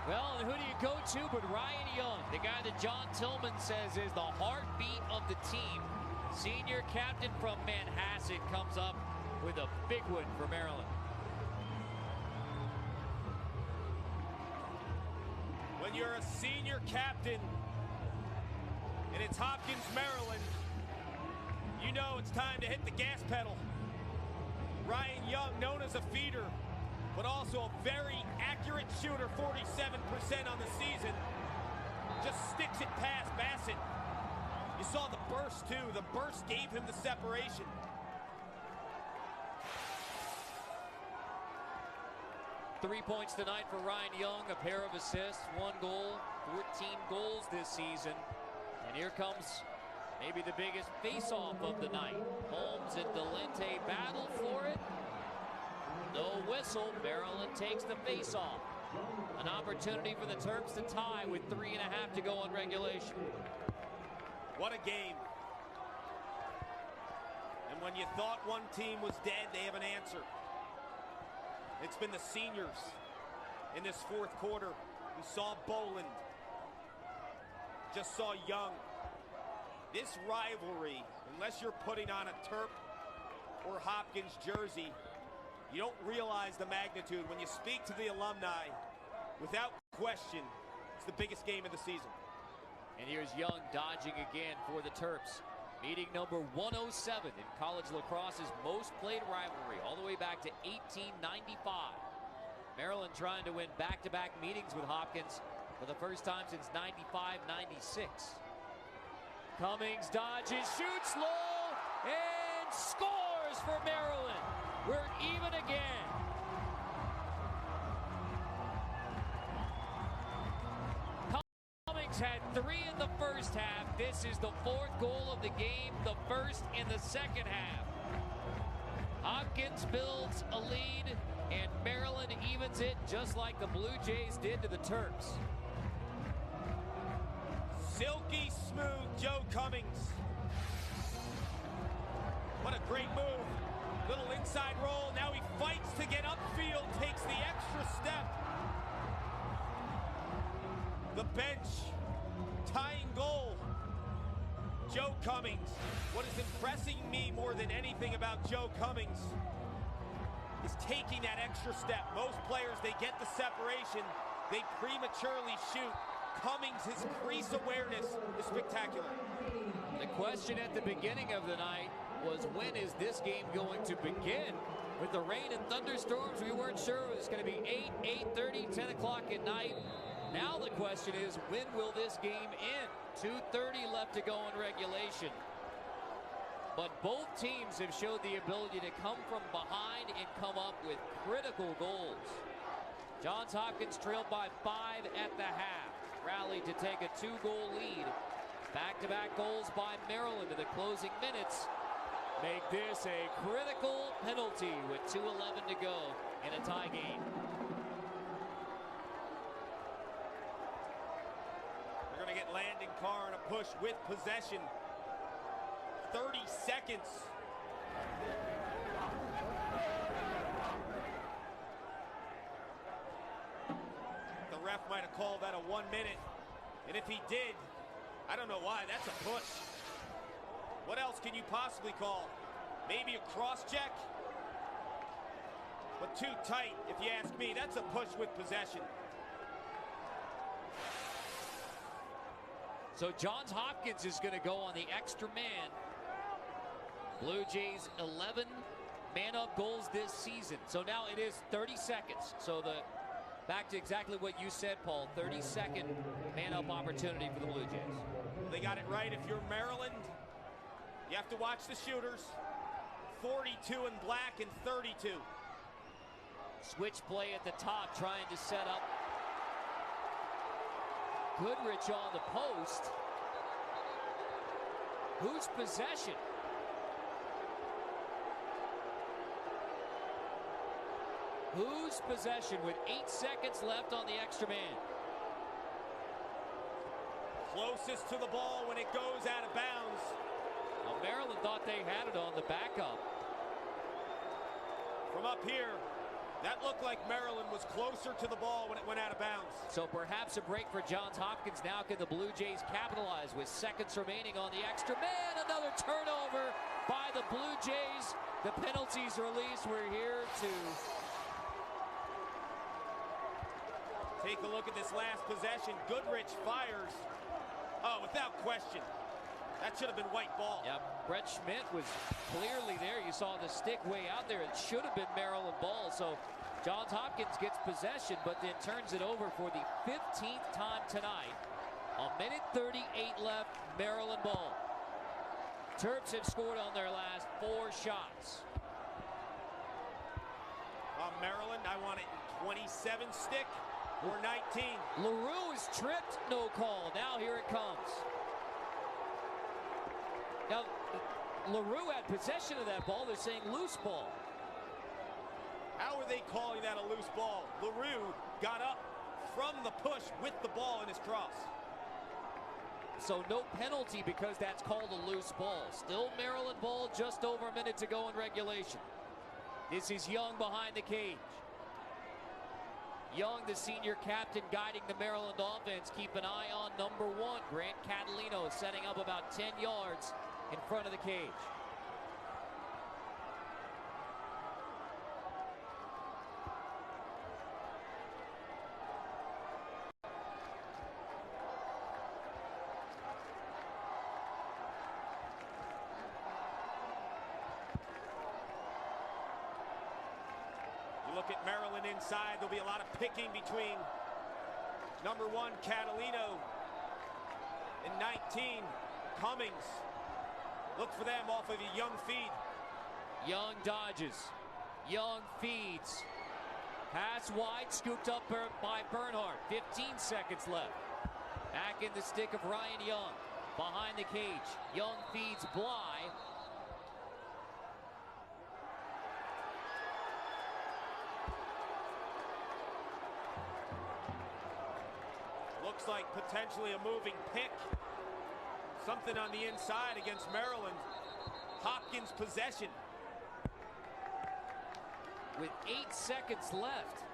Well, and who do you go to but Ryan Young, the guy that John Tillman says is the heartbeat of the team. Senior captain from Manhasset comes up with a big one for Maryland. When you're a senior captain and it's Hopkins, Maryland, you know it's time to hit the gas pedal. Ryan Young, known as a feeder, but also a very accurate shooter, 47% on the season, just sticks it past Bassett. You saw the burst too. The burst gave him the separation. Three points tonight for Ryan Young, a pair of assists, 1 goal, 14 goals this season. And here comes maybe the biggest face-off of the night. Holmes and Delente battle for it. No whistle. Maryland takes the face-off. An opportunity for the Terps to tie with 3.5 to go on regulation. What a game. And when you thought one team was dead, they have an answer. It's been the seniors in this 4th quarter. We saw Boland. Just saw Young. This rivalry, unless you're putting on a Terp or Hopkins jersey, you don't realize the magnitude. When you speak to the alumni, without question, it's the biggest game of the season. And here's Young dodging again for the Terps. Meeting number 107 in college lacrosse's most played rivalry, all the way back to 1895. Maryland trying to win back-to-back meetings with Hopkins for the first time since 95-96. Cummings dodges, shoots low, and scores for Maryland. We're even again. Cummings had 3 in the first half. This is the 4th goal of the game, the first in the second half. Hopkins builds a lead, and Maryland evens it just like the Blue Jays did to the Terps. Silky smooth Joe Cummings. What a great move. Little inside roll. Now he fights to get upfield, takes the extra step. The bench, tying goal. Joe Cummings. What is impressing me more than anything about Joe Cummings is taking that extra step. Most players, they get the separation, they prematurely shoot. Cummings, his crease awareness is spectacular. The question at the beginning of the night was, when is this game going to begin? With the rain and thunderstorms, we weren't sure it was going to be 8, 8:30, 10 o'clock at night. Now the question is, when will this game end? 2:30 left to go in regulation. But both teams have showed the ability to come from behind and come up with critical goals. Johns Hopkins trailed by 5 at the half. Rallied to take a 2-goal lead. Back-to-back goals by Maryland in the closing minutes make this a critical penalty with 2:11 to go in a tie game. They're going to get Landon Carr on a push with possession. 30 seconds. The ref might have called that a 1 minute. And if he did, I don't know why. That's a push. What else can you possibly call? Maybe a cross-check? But too tight, if you ask me. That's a push with possession. So Johns Hopkins is going to go on the extra man. Blue Jays 11 man-up goals this season. So now it is 30 seconds. So back to exactly what you said, Paul. 30-second man-up opportunity for the Blue Jays. They got it right. If you're Maryland, you have to watch the shooters. 42 in black and 32. Switch play at the top, trying to set up Goodrich on the post. Whose possession? Whose possession with 8 seconds left on the extra man? Closest to the ball when it goes out of bounds. Well, Maryland thought they had it on the backup. From up here, that looked like Maryland was closer to the ball when it went out of bounds. So perhaps a break for Johns Hopkins. Now can the Blue Jays capitalize with seconds remaining on the extra man? Another turnover by the Blue Jays. The penalties released. We're here to take a look at this last possession. Goodrich fires. Oh, without question. That should have been white ball. Yeah, Brett Schmidt was clearly there. You saw the stick way out there. It should have been Maryland ball. So Johns Hopkins gets possession, but then turns it over for the 15th time tonight. A minute 38 left, Maryland ball. Terps have scored on their last 4 shots. Maryland, I want it in 27 stick or 19. LaRue is tripped, no call. Now here it comes. Now, LaRue had possession of that ball. They're saying loose ball. How are they calling that a loose ball? LaRue got up from the push with the ball in his cross. So no penalty because that's called a loose ball. Still Maryland ball, just over a minute to go in regulation. This is Young behind the cage. Young, the senior captain, guiding the Maryland offense. Keep an eye on number 1, Grant Catalino, setting up about 10 yards in front of the cage. You look at Maryland inside, there'll be a lot of picking between number 1, Catalino, and 19, Cummings. Look for them off of a young feed. Young dodges. Young feeds. Pass wide, scooped up by Bernhardt. 15 seconds left. Back in the stick of Ryan Young. Behind the cage. Young feeds Bly. Looks like potentially a moving pick. Something on the inside against Maryland. Hopkins possession. With 8 seconds left.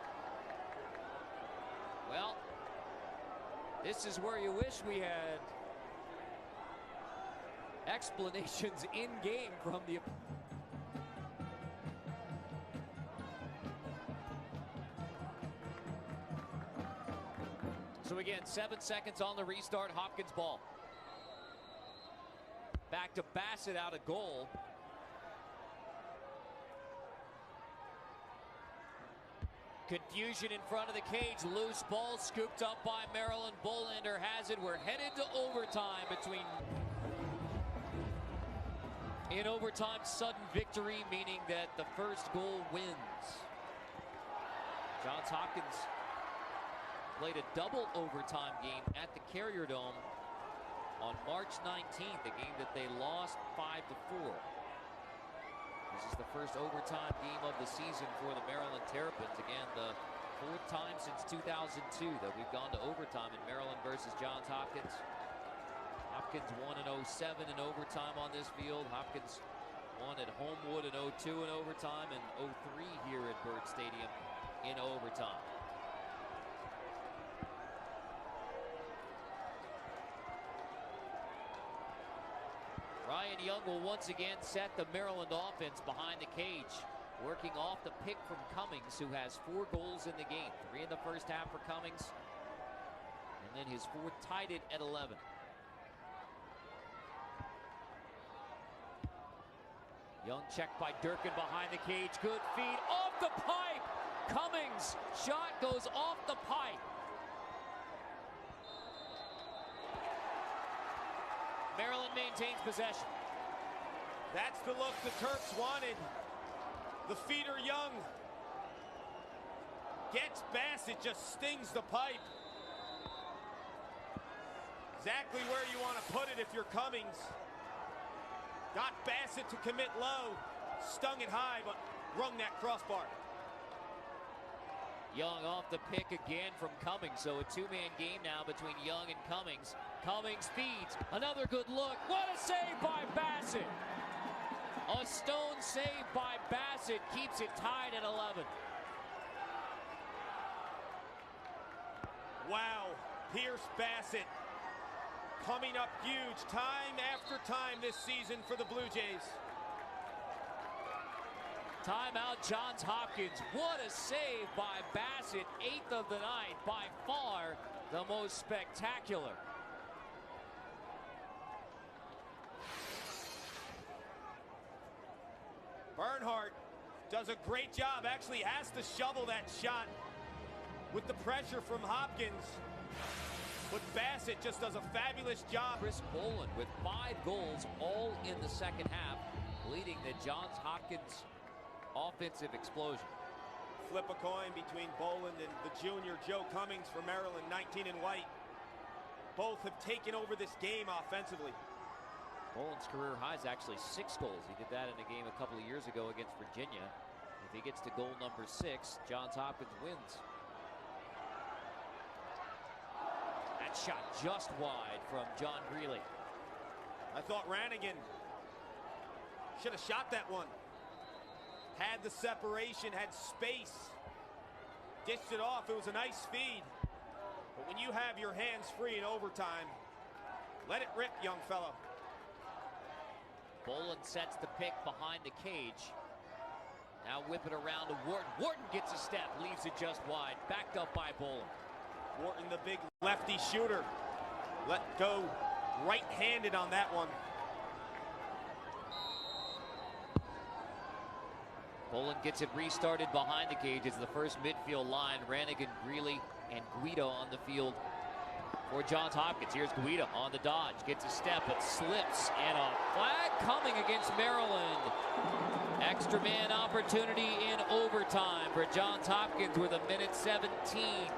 Well, this is where you wish we had explanations in game from the. So again, 7 seconds on the restart. Hopkins ball. Back to Bassett out of goal. Confusion in front of the cage. Loose ball scooped up by Maryland. Bolander has it. We're headed to overtime between. In overtime, sudden victory, meaning that the first goal wins. Johns Hopkins played a double overtime game at the Carrier Dome on March 19th, a game that they lost 5-4. This is the first overtime game of the season for the Maryland Terrapins. Again, the 4th time since 2002 that we've gone to overtime in Maryland versus Johns Hopkins. Hopkins won in 07 in overtime on this field. Hopkins won at Homewood in 02 in overtime, and 03 here at Byrd Stadium in overtime. Ryan Young will once again set the Maryland offense behind the cage, working off the pick from Cummings, who has 4 goals in the game. 3 in the first half for Cummings, and then his 4th tied it at 11. Young checked by Durkin behind the cage. Good feed off the pipe. Cummings shot goes off the pipe. Maryland maintains possession. That's the look the Terps wanted. The feeder Young gets Bassett, just stings the pipe. Exactly where you want to put it if you're Cummings. Got Bassett to commit low, stung it high, but rung that crossbar. Young off the pick again from Cummings, so a 2-man game now between Young and Cummings. Cummings feeds, another good look. What a save by Bassett! A stone save by Bassett keeps it tied at 11. Wow, Pierce Bassett coming up huge time after time this season for the Blue Jays. Timeout, Johns Hopkins. What a save by Bassett, 8th of the night, by far the most spectacular. Bernhardt does a great job, actually has to shovel that shot with the pressure from Hopkins. But Bassett just does a fabulous job. Chris Boland with 5 goals, all in the second half, leading the Johns Hopkins offensive explosion. Flip a coin between Boland and the junior Joe Cummings for Maryland, 19 in white. Both have taken over this game offensively. Boland's career high is actually 6 goals. He did that in a game a couple of years ago against Virginia. If he gets to goal number 6, Johns Hopkins wins. That shot just wide from John Greeley. I thought Rannigan should have shot that one. Had the separation, had space, dished it off. It was a nice feed. But when you have your hands free in overtime, let it rip, young fellow. Boland sets the pick behind the cage. Now whip it around to Wharton. Wharton gets a step, leaves it just wide. Backed up by Boland. Wharton, the big lefty shooter, let go right-handed on that one. Boland gets it restarted behind the cage. It's the first midfield line. Rannigan, Greeley, and Guido on the field for Johns Hopkins. Here's Guido on the dodge. Gets a step, but slips. And a flag coming against Maryland. Extra man opportunity in overtime for Johns Hopkins with 1:17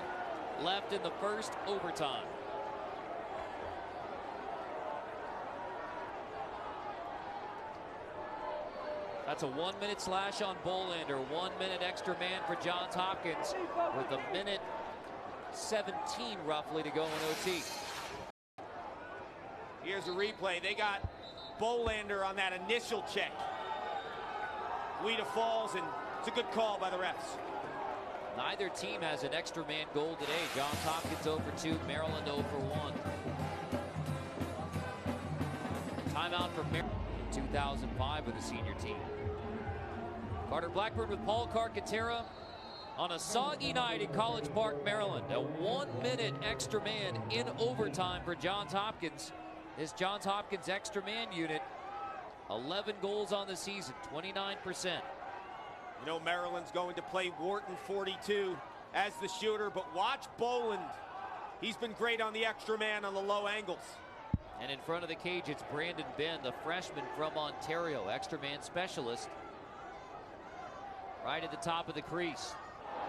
left in the first overtime. That's a 1-minute slash on Bolander. 1 minute extra man for Johns Hopkins with 1:17 roughly to go in OT. Here's a replay. They got Bolander on that initial check. Guida falls, and it's a good call by the refs. Neither team has an extra man goal today. Johns Hopkins 0 for 2, Maryland 0 for 1. Timeout for Maryland in 2005 with the senior team. Carter Blackburn with Paul Carcaterra on a soggy night in College Park, Maryland. A 1-minute extra man in overtime for Johns Hopkins. This Johns Hopkins extra man unit, 11 goals on the season, 29%. You know Maryland's going to play Wharton 42 as the shooter, but watch Boland. He's been great on the extra man on the low angles. And in front of the cage, it's Brandon Benn, the freshman from Ontario, extra man specialist. Right at the top of the crease.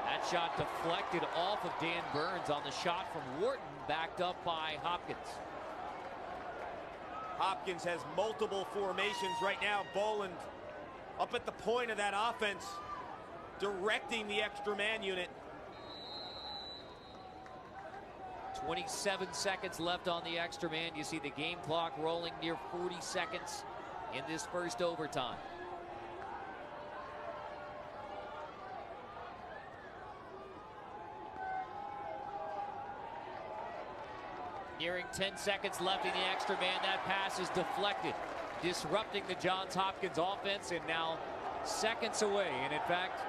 That shot deflected off of Dan Burns on the shot from Wharton, backed up by Hopkins. Hopkins has multiple formations right now. Boland up at the point of that offense, directing the extra man unit. 27 seconds left on the extra man. You see the game clock rolling near 40 seconds in this first overtime. Nearing 10 seconds left in the extra man. That pass is deflected, disrupting the Johns Hopkins offense, and now seconds away. And in fact,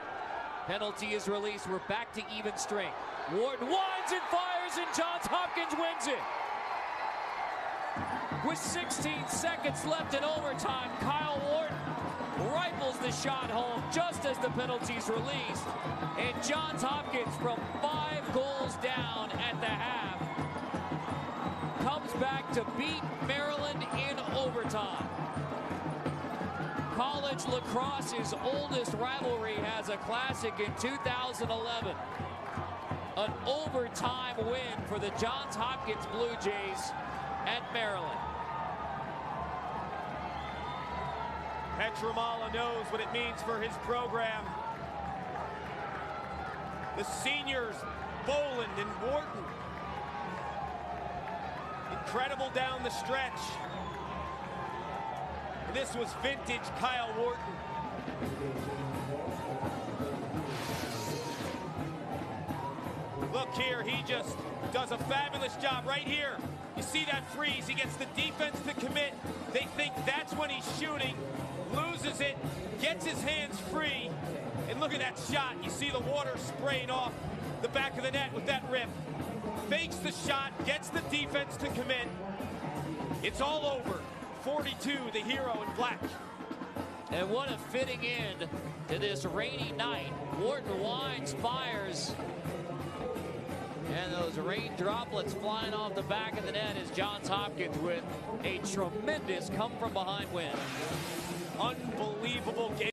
penalty is released. We're back to even strength. Wharton winds and fires, and Johns Hopkins wins it. With 16 seconds left in overtime, Kyle Wharton rifles the shot home just as the penalty's released. And Johns Hopkins, from 5 goals down at the half, comes back to beat Maryland in overtime. College lacrosse's oldest rivalry has a classic in 2011. An overtime win for the Johns Hopkins Blue Jays at Maryland. Petramala knows what it means for his program. The seniors, Boland and Wharton, incredible down the stretch. And this was vintage Kyle Wharton. Look here, he just does a fabulous job right here. You see that freeze, he gets the defense to commit. They think that's when he's shooting, loses it, gets his hands free, and look at that shot. You see the water spraying off the back of the net with that rip. Fakes the shot, gets the defense to commit. It's all over. 42, the hero in black. And what a fitting end to this rainy night. Wharton winds, fires, and those rain droplets flying off the back of the net as Johns Hopkins with a tremendous come-from-behind win. Unbelievable game.